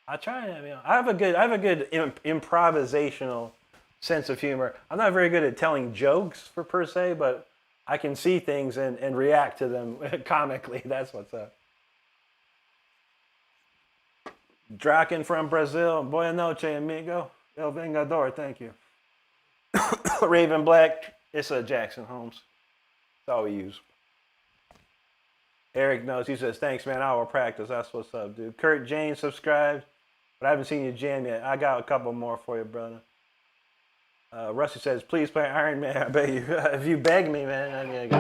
I try. I have a good improvisational sense of humor. I'm not very good at telling jokes per se, but I can see things and react to them comically. That's what's up. Draken from Brazil. Boa noche, amigo. El Vengador, thank you. Raven Black. It's a Jackson Holmes. That's all we use. Eric knows. He says, thanks, man. I will practice. That's what's up, dude. Kurt James subscribed, but I haven't seen you jam yet. I got a couple more for you, brother. Rusty says, please play Iron Man. I bet you. If you beg me, man, I'm gonna go.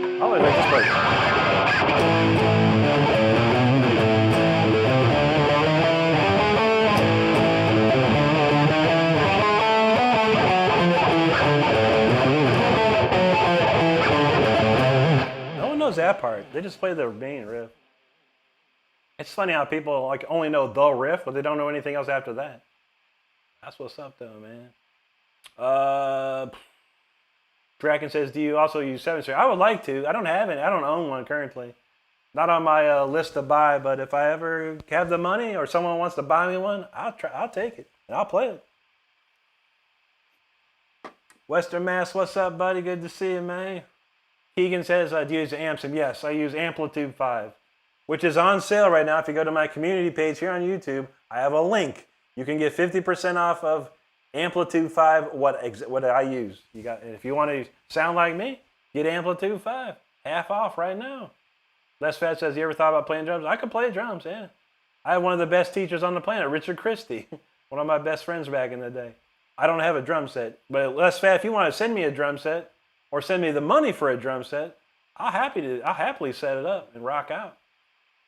I always like this part. That part. They just play the main riff. It's funny how people only know the riff, but they don't know anything else after that. That's what's up though, man. Draken says, do you also use 7-string? I would like to. I don't have it. I don't own one currently. Not on my list to buy, but if I ever have the money or someone wants to buy me one, I'll take it and I'll play it. Western Mass, what's up, buddy? Good to see you, man. Keegan says, do you use amps? And yes, I use Amplitude 5, which is on sale right now. If you go to my community page here on YouTube, I have a link. You can get 50% off of Amplitude 5, what I use. If you want to sound like me, get Amplitude 5. Half off right now. Les Fat says, you ever thought about playing drums? I could play drums, yeah. I had one of the best teachers on the planet, Richard Christie, one of my best friends back in the day. I don't have a drum set, but Les Fat, if you want to send me a drum set or send me the money for a drum set, I'll happily set it up and rock out.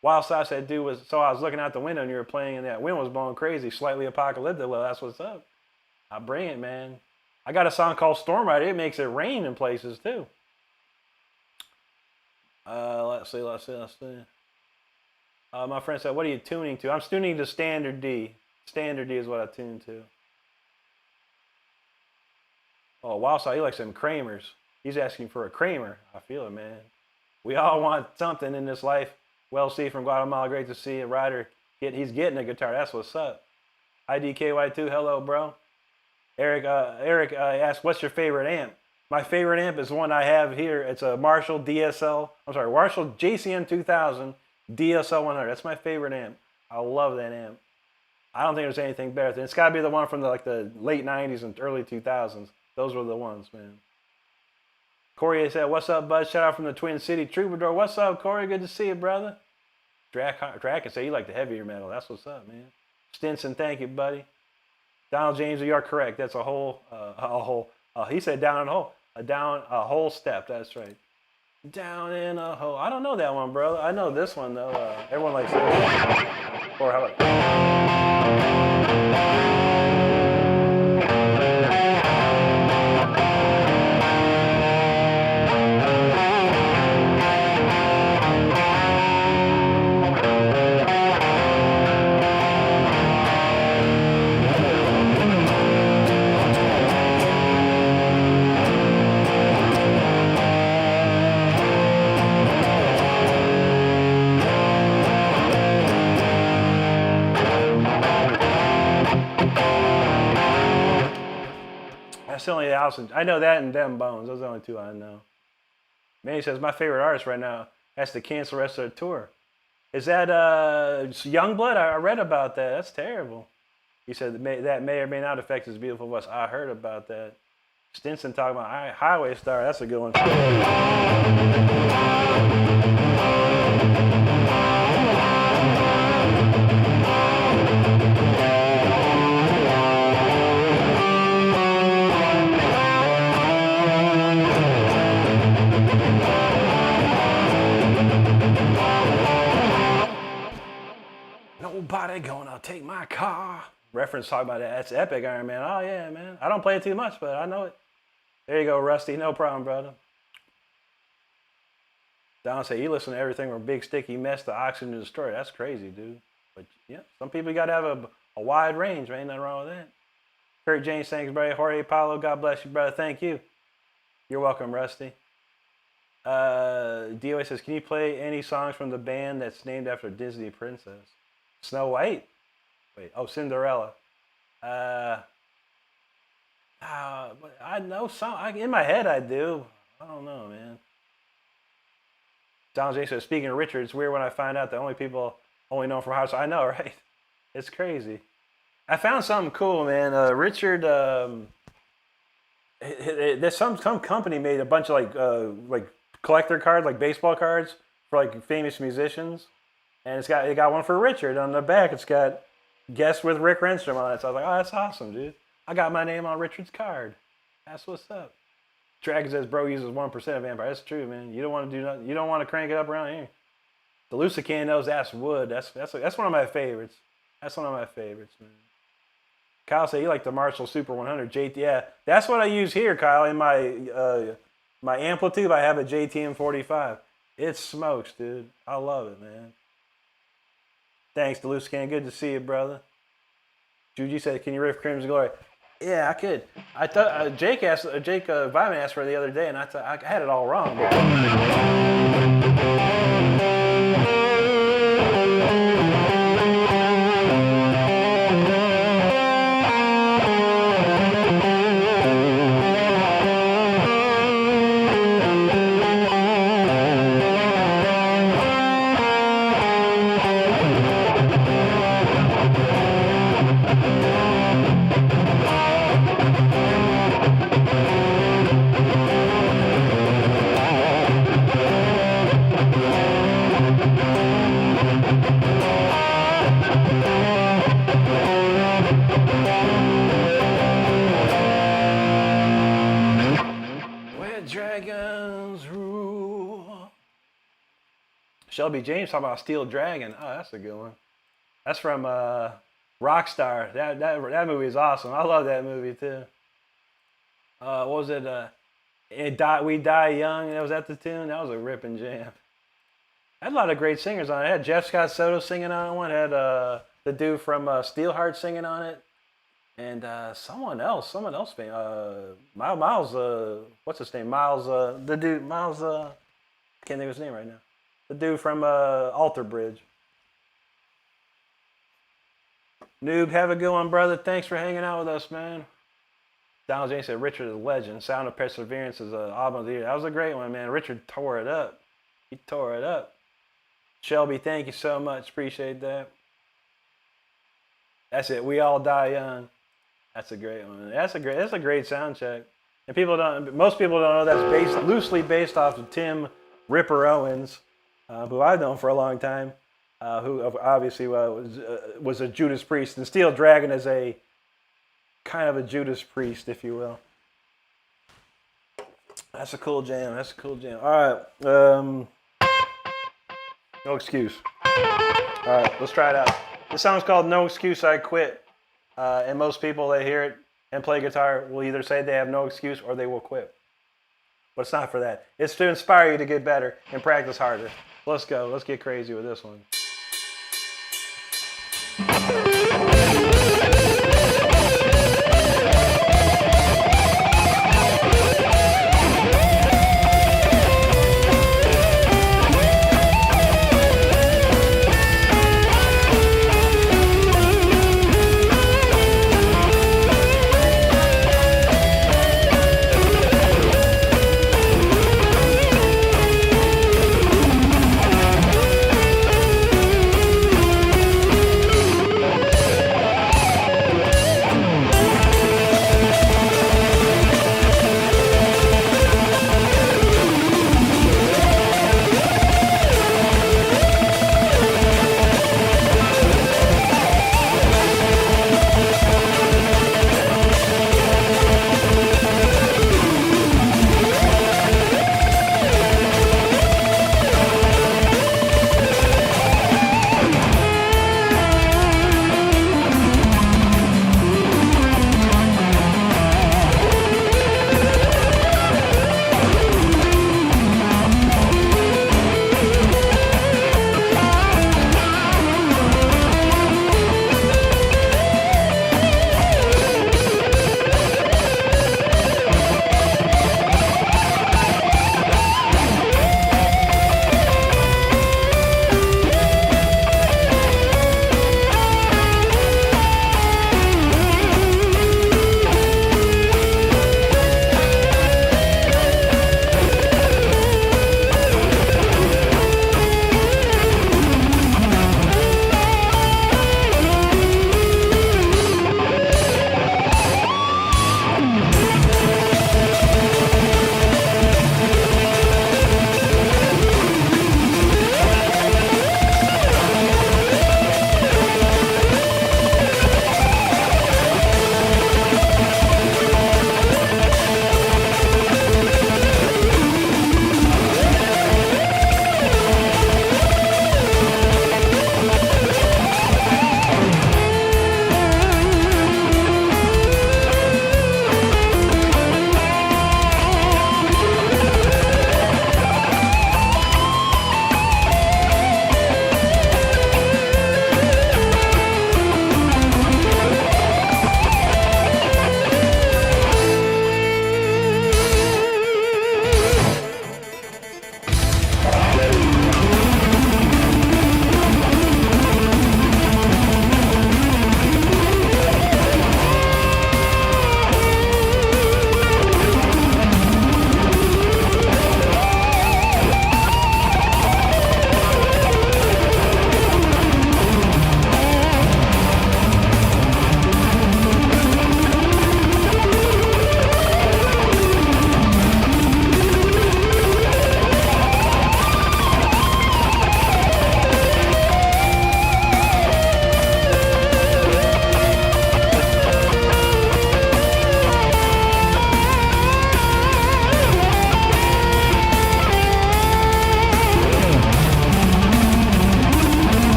Whilst I said, I was looking out the window and you were playing and that wind was blowing crazy, slightly apocalyptic. Well, that's what's up. I'll bring it, man. I got a song called Storm Rider. It makes it rain in places too. Let's see. My friend said, what are you tuning to? I'm tuning to standard D. Standard D is what I tune to. Oh, Wildstyle, he likes them Kramers. He's asking for a Kramer. I feel it, man. We all want something in this life. Well, C from Guatemala, great to see you. Ryder, he's getting a guitar. That's what's up. IDKY2, hello, bro. Eric asked, what's your favorite amp? My favorite amp is one I have here. It's a Marshall JCM 2000 DSL 100. That's my favorite amp. I love that amp. I don't think there's anything better than it. It's got to be the one from the late 90s and early 2000s. Those were the ones, man. Corey said, what's up, bud? Shout out from the Twin City Troubadour. What's up, Corey? Good to see you, brother. Draken said, you like the heavier metal. That's what's up, man. Stinson, thank you, buddy. Donald James, you are correct. That's he said down in a hole. Down a whole step. That's right. Down in a hole. I don't know that one, bro. I know this one, though. Everyone likes this. Or how about... That's the only Allison. I know that and Dem Bones. Those are the only two I know. Manny says, my favorite artist right now has to cancel the rest of their tour. Is that Youngblood? I read about that. That's terrible. He said that may or may not affect his beautiful voice. I heard about that. Stinson talking about Highway Star. That's a good one. Nobody gonna take my car. Reference talking about that. That's epic, Iron Man. Oh, yeah, man. I don't play it too much, but I know it. There you go, Rusty. No problem, brother. Don said, you listen to everything from Big Sticky Mess to Oxygen to Destroyer. That's crazy, dude. But, yeah, some people got to have a wide range, man. Ain't nothing wrong with that. Kurt James, thanks, brother. Jorge Paulo, God bless you, brother. Thank you. You're welcome, Rusty. DOA says, can you play any songs from the band that's named after a Disney princess? Snow White? Wait, Cinderella. I know some. In my head, I do. I don't know, man. Don J says, speaking of Richard, it's weird when I find out that only people only know from House. I know, right? It's crazy. I found something cool, man. Richard, there's some company made a bunch of like collector cards, like baseball cards for like famous musicians. And it got one for Richard. On the back, it's got guest with Rick Renstrom on it. So I was like, oh, that's awesome, dude. I got my name on Richard's card. That's what's up. Dragon says, bro uses 1% of Vampire. That's true, man. You don't want to do nothing. You don't want to crank it up around here. The Lucican knows that's wood. That's one of my favorites. That's one of my favorites, man. Kyle said, you like the Marshall Super 100 JT. Yeah, that's what I use here, Kyle. In my Amplitude, I have a JTM 45. It smokes, dude. I love it, man. Thanks, DeLucican. Good to see you, brother. Juji said, can you riff Crimson Glory? Yeah, I could. I thought Jake Vyman asked for it the other day, and I thought I had it all wrong. Shelby James talking about Steel Dragon. Oh, that's a good one. That's from Rockstar. That movie is awesome. I love that movie too. What was it? We Die Young. That was at the tune. That was a ripping jam. Had a lot of great singers on it. Had Jeff Scott Soto singing on one. Had the dude from Steelheart singing on it, and someone else. Miles. What's his name? Miles. The dude. Miles. Can't think of his name right now. The dude from Alter Bridge. Noob, have a good one, brother. Thanks for hanging out with us, man. Donald James said Richard is a legend. Sound of Perseverance is an album of the year. That was a great one, man. Richard tore it up. He tore it up. Shelby, thank you so much. Appreciate that. That's it. We All Die Young. That's a great one. That's a great sound check. And most people don't know that's loosely based off of Tim Ripper Owens, who I've known for a long time, who obviously was a Judas Priest. And Steel Dragon is a kind of a Judas Priest, if you will. That's a cool jam. All right. No Excuse. All right, let's try it out. This song's called No Excuse, I Quit. And most people that hear it and play guitar will either say they have no excuse or they will quit. But it's not for that. It's to inspire you to get better and practice harder. Let's go. Let's get crazy with this one.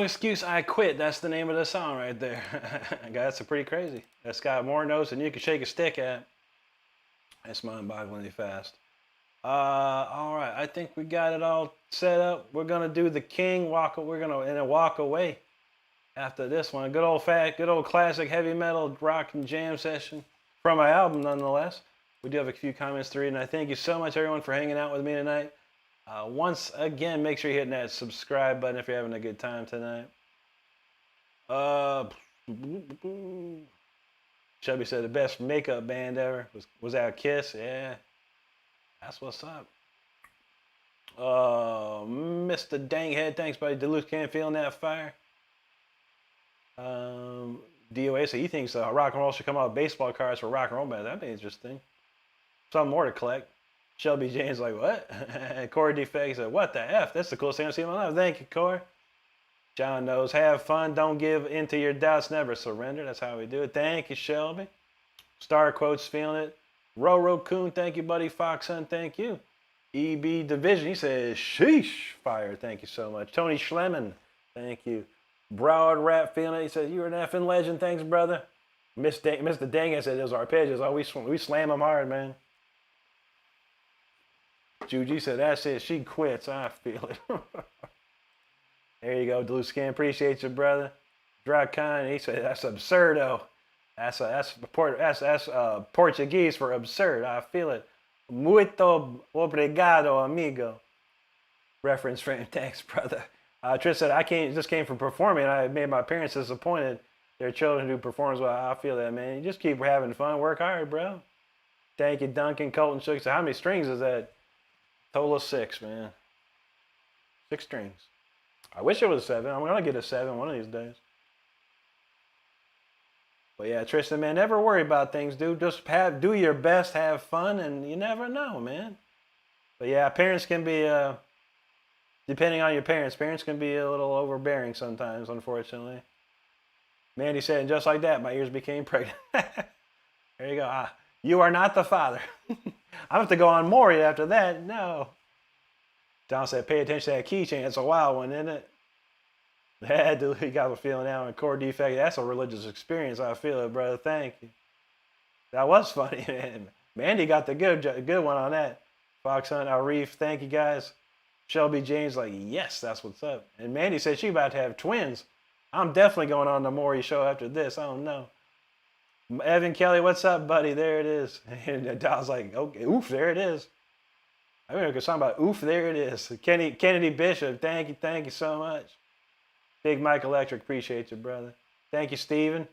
excuse, I quit. That's the name of the song right there. That's pretty crazy. That's got more notes than you can shake a stick at. That's mind-bogglingly fast. All right, I think we got it all set up. We're gonna do the King walk. We're gonna walk away after this one. A good old classic heavy metal rock and jam session from my album, nonetheless. We do have a few comments to read, and I thank you so much, everyone, for hanging out with me tonight. Once again, make sure you're hitting that subscribe button if you're having a good time tonight. Chubby said the best makeup band ever was that Kiss. Yeah, that's what's up. Mr. Danghead, thanks, buddy. Duluth can't feel that fire. DOA, so he thinks rock and roll should come out with baseball cards for rock and roll bands. That'd be interesting. Something more to collect. Shelby James like, what? Corey Defect said, what the F? That's the coolest thing I've seen in my life. Thank you, Corey. John knows, have fun. Don't give in to your doubts. Never surrender. That's how we do it. Thank you, Shelby. Star Quotes feeling it. Roro Coon, thank you, buddy. Fox Hunt, thank you. EB Division, he says, sheesh, fire. Thank you so much. Tony Schlemmen, thank you. Broward Rap feeling it. He says, you're an effing legend. Thanks, brother. Mr. Dang said those arpeggios. Oh, we slam them hard, man. Juji said, that's it. She quits. I feel it. There you go, Duluth Scan. Appreciate you, brother. Dracan, he said, that's absurdo. That's Portuguese for absurd. I feel it. Muito obrigado, amigo. Reference frame. Thanks, brother. Trish said, just came from performing. I made my parents disappointed. Their children who performs well. I feel that, man. You just keep having fun. Work hard, bro. Thank you, Duncan. Colton Shook said, how many strings is that? Total of 6, man. 6 strings. I wish it was 7. I'm going to get a 7 one of these days. But yeah, Tristan, man, never worry about things, dude. Just do your best, have fun, and you never know, man. But yeah, parents can be, depending on your parents can be a little overbearing sometimes, unfortunately. Mandy said, and just like that, my ears became pregnant. There you go. You are not the father. I have to go on Maury after that. No. Don said, pay attention to that keychain. It's a wild one, isn't it? Yeah, dude, you got a feeling out on Core Defect. That's a religious experience. I feel it, brother. Thank you. That was funny, man. Mandy got the good one on that. Fox Hunt, Arif, thank you, guys. Shelby James like, yes, that's what's up. And Mandy said she about to have twins. I'm definitely going on the Maury show after this. I don't know. Evan Kelly, what's up, buddy? There it is. And I was like, okay, oof, there it is. I mean, something about oof, there it is. Kennedy Bishop, thank you so much. Big Mike Electric, appreciate you, brother. Thank you, Steven.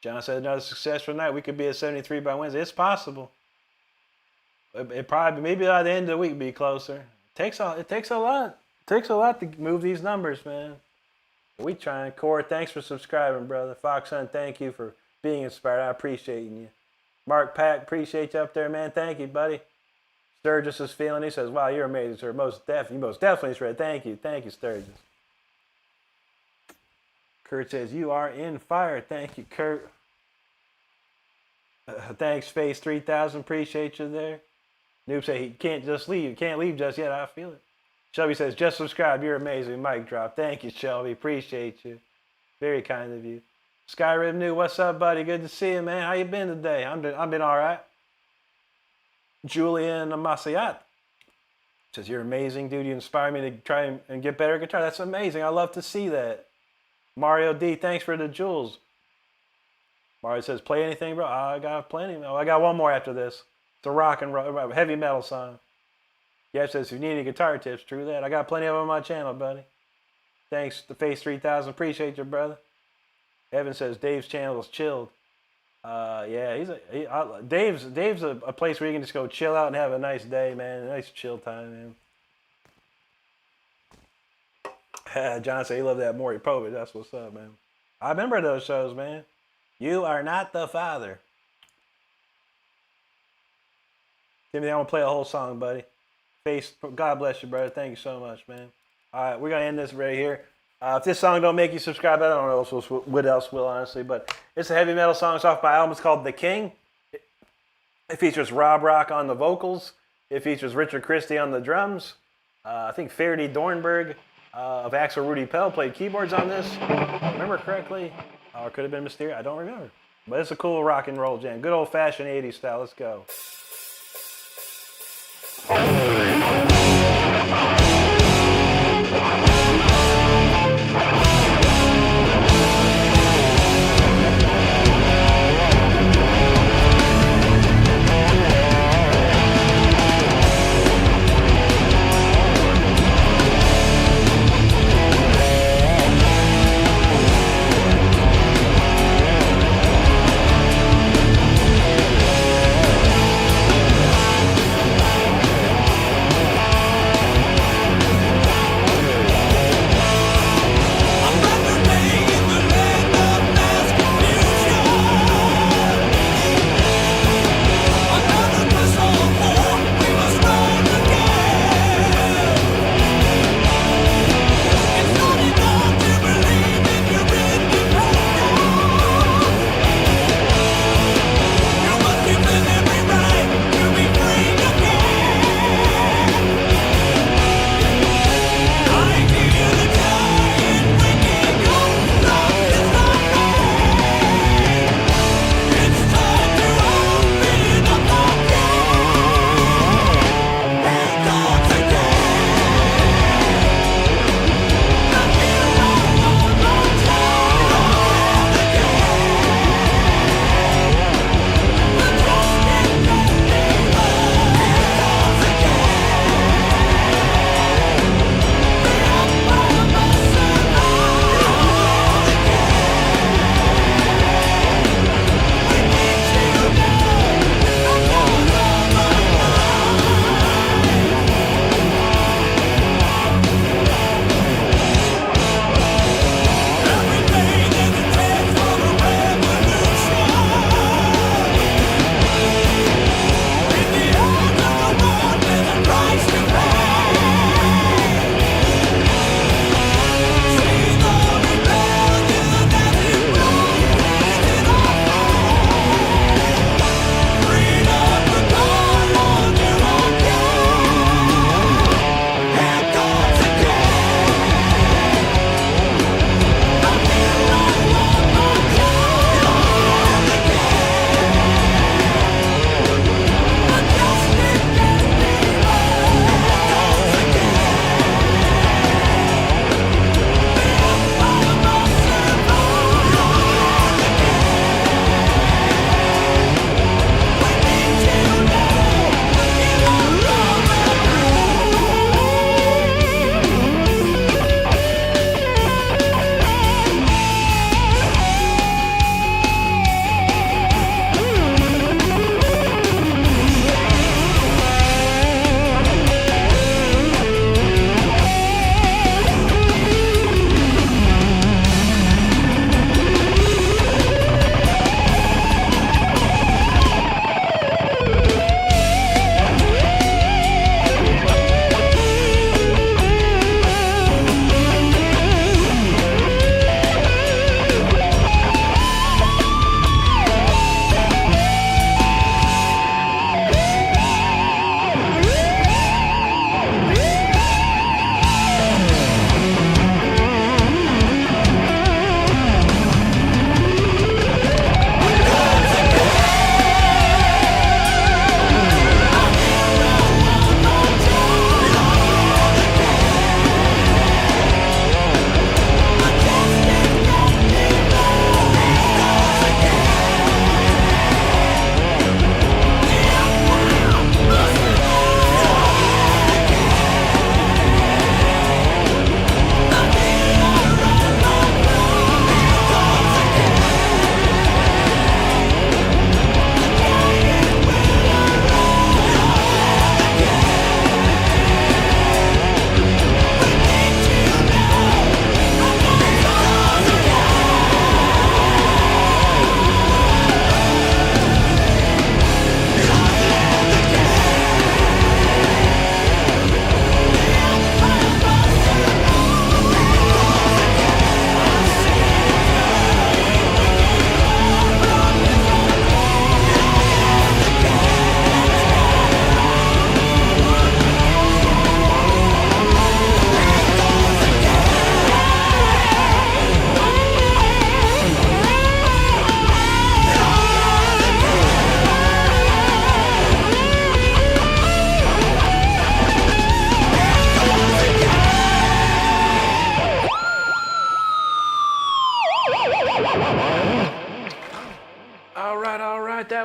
John said another successful night. We could be at 73 by Wednesday. It's possible. It probably, maybe by the end of the week, be closer. It takes a lot. It takes a lot to move these numbers, man. We trying. Core, thanks for subscribing, brother. Fox Hunt, thank you for being inspired. I appreciate you. Mark Pack, appreciate you up there, man. Thank you, buddy. Sturgis is feeling. He says, wow, you're amazing, sir. You most definitely, Shred. Thank you, Sturgis. Kurt says, you are in fire. Thank you, Kurt. Thanks, Face 3000. Appreciate you there. Noob said he can't just leave. You can't leave just yet. I feel it. Shelby says, just subscribe. You're amazing. Mic drop. Thank you, Shelby. Appreciate you. Very kind of you. Skyrim New, what's up, buddy? Good to see you, man. How you been today? I've been all right. Julian Masayat says, you're amazing, dude. You inspire me to try and get better at guitar. That's amazing. I love to see that. Mario D, thanks for the jewels. Mario says, play anything, bro? I got plenty. Oh, I got one more after this. It's a rock and roll, heavy metal song. Jeff says, if you need any guitar tips, true that. I got plenty of them on my channel, buddy. Thanks to Face 3000. Appreciate you, brother. Evan says, Dave's channel is chilled. Yeah, Dave's a place where you can just go chill out and have a nice day, man. A nice chill time, man. John said he loved that Maury Povich. That's what's up, man. I remember those shows, man. You are not the father. Timothy, I'm going to play a whole song, buddy. Face, God bless you, brother. Thank you so much, man. All right, we're going to end this right here. If this song don't make you subscribe, I don't know what else will, honestly. But it's a heavy metal song. It's off my album. It's called The King. It features Rob Rock on the vocals. It features Richard Christie on the drums. I think Faraday Dornberg of Axel Rudy Pell played keyboards on this. If I remember correctly, or it could have been Mysterio. I don't remember. But it's a cool rock and roll jam. Good old fashioned 80s style. Let's go.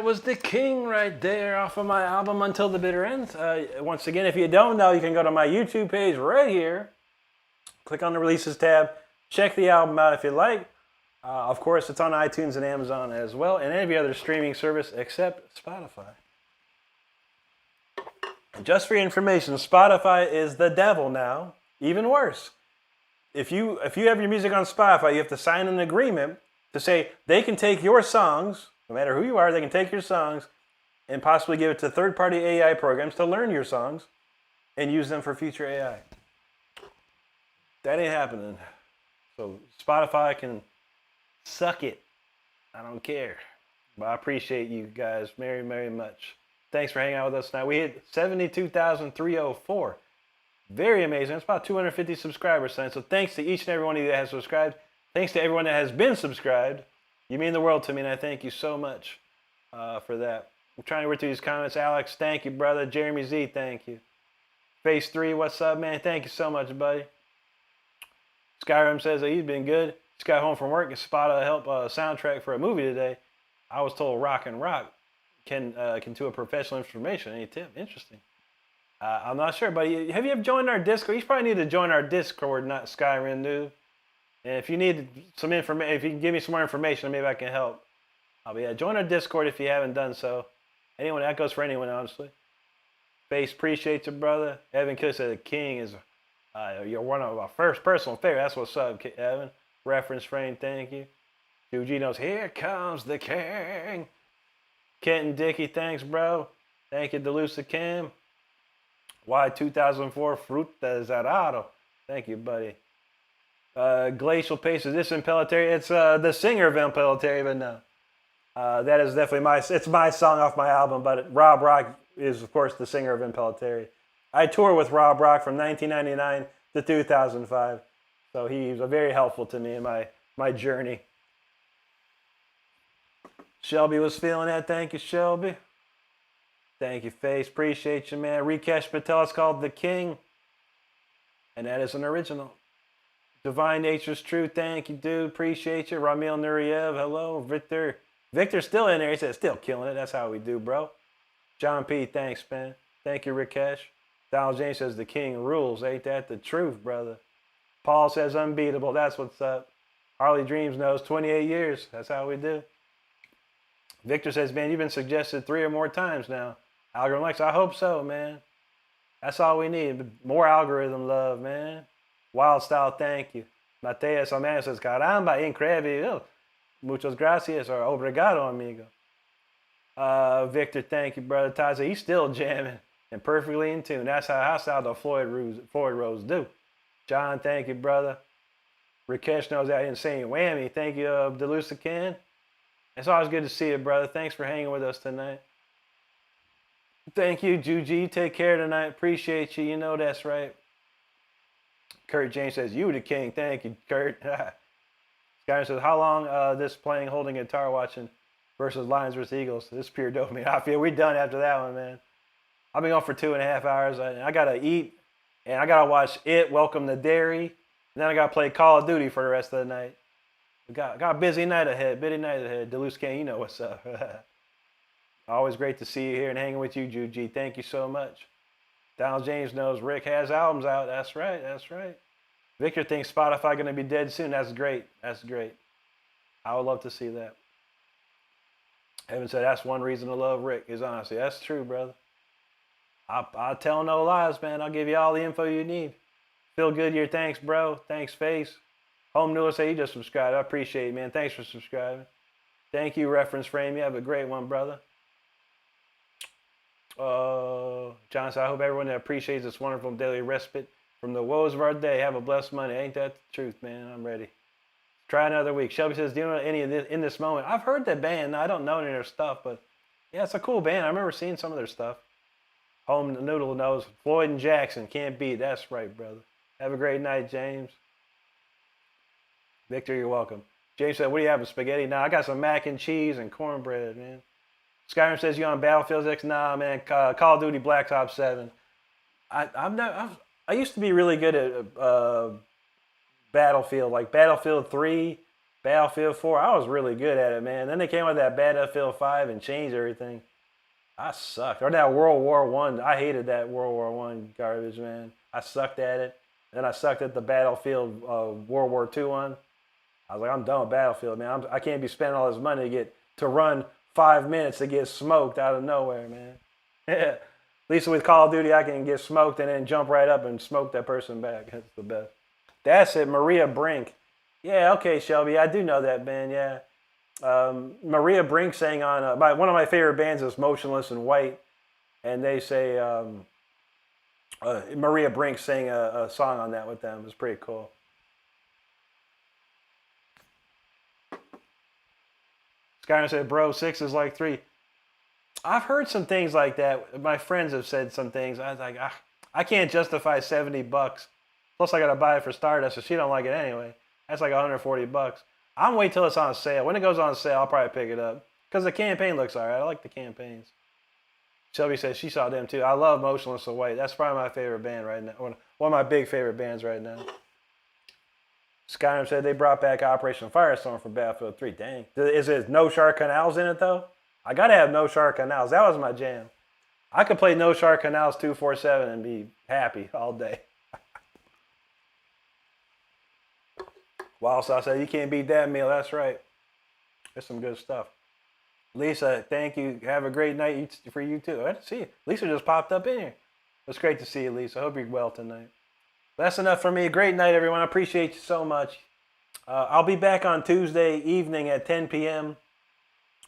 was The King right there off of my album Until the Bitter End. Once again, if you don't know, you can go to my YouTube page right here. Click on the Releases tab. Check the album out if you like. Of course, it's on iTunes and Amazon as well, and every other streaming service except Spotify. Just for your information, Spotify is the devil now. Even worse. If you have your music on Spotify, you have to sign an agreement to say they can take your songs, no matter who you are, they can take your songs and possibly give it to third-party AI programs to learn your songs and use them for future AI. That ain't happening. So Spotify can suck it. I don't care. But I appreciate you guys very, very much. Thanks for hanging out with us tonight. We hit 72,304. Very amazing. It's about 250 subscribers tonight. So thanks to each and every one of you that has subscribed. Thanks to everyone that has been subscribed. You mean the world to me, and I thank you so much for that. I'm trying to read through these comments. Alex, thank you, brother. Jeremy Z, thank you. Phase 3, what's up, man? Thank you so much, buddy. Skyrim says that he's been good. Just got home from work and spotted a soundtrack for a movie today. I was told Rock and Rock can do a professional information. Any tip? Interesting. I'm not sure, buddy. Have you ever joined our Discord? You probably need to join our Discord, not Skyrim, dude. And if you need some information, if you can give me some more information, maybe I can help. Join our Discord if you haven't done so. Anyone, that goes for anyone, honestly. Face, appreciate you, brother. Evan Kill said the King is, you're one of our first personal favorite. That's what's up, Evan. Reference frame, thank you. Juji knows, here comes the King. Kenton Dickey, thanks, bro. Thank you, Delusa Cam. Y2004 Fruta Zarado. Thank you, buddy. Glacial Pace, is this Impellitteri? It's the singer of Impellitteri, but no. That is definitely it's my song off my album, but Rob Rock is, of course, the singer of Impellitteri. I toured with Rob Rock from 1999 to 2005, so he was very helpful to me in my journey. Shelby was feeling that. Thank you, Shelby. Thank you, Face. Appreciate you, man. Rikesh Patel is called The King, and that is an original. Divine Nature's True. Thank you, dude. Appreciate you. Ramil Nuriev. Hello. Victor. Victor's still in there. He said, still killing it. That's how we do, bro. John P. Thanks, man. Thank you, Rikesh. Donald James says, the King rules. Ain't that the truth, brother? Paul says, unbeatable. That's what's up. Harley Dreams knows 28 years. That's how we do. Victor says, man, you've been suggested 3 or more times now. Algorithm Lex, I hope so, man. That's all we need. More algorithm love, man. Wild Style, thank you. Mateus Almeida says, caramba, increíble. Muchas gracias, or obrigado, amigo. Victor, thank you, brother. Taza, he's still jamming and perfectly in tune. That's how the Floyd Rose do. John, thank you, brother. Rikesh knows that insane whammy. Thank you, Delusa Can. It's always good to see you, brother. Thanks for hanging with us tonight. Thank you, Juji. Take care tonight. Appreciate you. You know that's right. Kurt James says, you the king. Thank you, Kurt. Skyrim says, how long this playing, holding guitar, watching versus Lions versus Eagles? This is pure dopamine. I feel we're done after that one, man. I've been going for 2.5 hours. I got to eat, and I got to watch It, Welcome to Derry, and then I got to play Call of Duty for the rest of the night. Got a busy night ahead. Deluxe King, you know what's up. Always great to see you here and hanging with you, Juji. Thank you so much. Donald James knows Rick has albums out. That's right. That's right. Victor thinks Spotify going to be dead soon. That's great. That's great. I would love to see that. Evan said that's one reason to love Rick is honesty. That's true, brother. I'll tell no lies, man. I'll give you all the info you need. Feel good here. Thanks, bro. Thanks, Face. Home Newell say you just subscribed. I appreciate it, man. Thanks for subscribing. Thank you, Reference Frame. You have a great one, brother. John said, I hope everyone that appreciates this wonderful daily respite from the woes of our day have a blessed Monday. Ain't that the truth, man? I'm ready. Try another week. Shelby says, do you know any of this in this moment? I've heard that band. I don't know any of their stuff, but yeah, it's a cool band. I remember seeing some of their stuff. Home Noodle knows Floyd and Jackson can't beat. That's right, brother. Have a great night, James. Victor, you're welcome. James said, what do you have, spaghetti? Nah, I got some mac and cheese and cornbread, man. Skyrim says, you on Battlefield X? Nah, man. Call of Duty Black Ops 7. I used to be really good at Battlefield, like Battlefield 3, Battlefield 4, I was really good at it, man. Then they came with that Battlefield 5 and changed everything. I sucked. Or that World War One. I hated that World War One garbage, man. I sucked at it. Then I sucked at the Battlefield World War II one. I was like, I'm done with Battlefield, man. I can't be spending all this money to run 5 minutes to get smoked out of nowhere, man. Yeah. At least with Call of Duty, I can get smoked and then jump right up and smoke that person back. That's the best. That's it, Maria Brink. Yeah, okay, Shelby. I do know that band, yeah. Maria Brink sang on, one of my favorite bands is Motionless in White. And they say, Maria Brink sang a song on that with them. It was pretty cool. Skyrim said, bro, 6 is like 3. I've heard some things like that. My friends have said some things. I was like, I can't justify $70. Plus, I got to buy it for Stardust, so she don't like it anyway. That's like $140. I'm wait till it's on sale. When it goes on sale, I'll probably pick it up. Because the campaign looks all right. I like the campaigns. Shelby says she saw them too. I love Motionless in White. That's probably my favorite band right now. One of my big favorite bands right now. Skyrim said they brought back Operation Firestorm for Battlefield 3. Dang. Is it No Shark Canals in it, though? I got to have No Shark Canals. That was my jam. I could play No Shark Canals 247 and be happy all day. Wild Sauce said, you can't beat that meal. That's right. There's some good stuff. Lisa, thank you. Have a great night for you, too. I see you. Lisa just popped up in here. It's great to see you, Lisa. I hope you're well tonight. That's enough for me. Great night, everyone. I appreciate you so much. I'll be back on Tuesday evening at 10 p.m.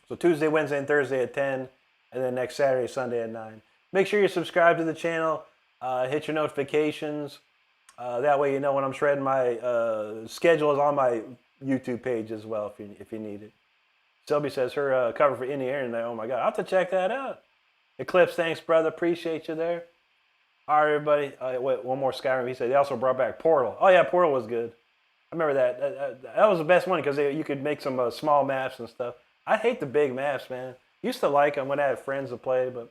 So Tuesday, Wednesday, and Thursday at 10. And then next Saturday, Sunday at 9. Make sure you subscribe to the channel. Hit your notifications. That way you know when I'm shredding. My schedule is on my YouTube page as well if you need it. Sylvie says her cover for In the Air tonight. Oh my God, I'll have to check that out. Eclipse, thanks, brother. Appreciate you there. All right, everybody. Wait, one more Skyrim. He said they also brought back Portal. Oh yeah, Portal was good. I remember that. That was the best one because you could make some small maps and stuff. I hate the big maps, man. Used to like them when I had friends to play, but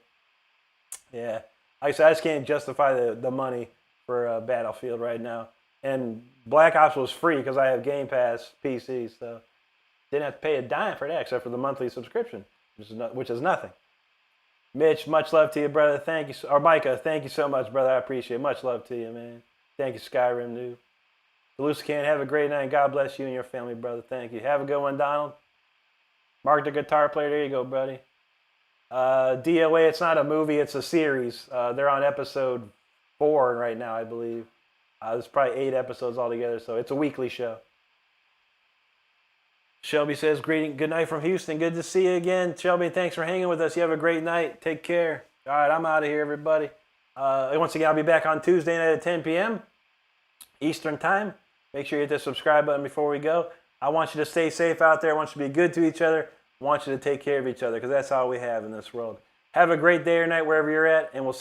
yeah. Like I said, I just can't justify the money for Battlefield right now. And Black Ops was free because I have Game Pass PC, so didn't have to pay a dime for that except for the monthly subscription, which is nothing. Mitch, much love to you, brother. Thank you. Or Micah, thank you so much, brother. I appreciate it. Much love to you, man. Thank you, Skyrim, dude. Delusican, have a great night. God bless you and your family, brother. Thank you. Have a good one, Donald. Mark the guitar player. There you go, buddy. DOA, it's not a movie. It's a series. They're on episode 4 right now, I believe. There's probably 8 episodes altogether, so it's a weekly show. Shelby says, good night from Houston. Good to see you again. Shelby, thanks for hanging with us. You have a great night. Take care. All right, I'm out of here, everybody. Once again, I'll be back on Tuesday night at 10 p.m. Eastern Time. Make sure you hit the subscribe button before we go. I want you to stay safe out there. I want you to be good to each other. I want you to take care of each other because that's all we have in this world. Have a great day or night wherever you're at, and we'll see you.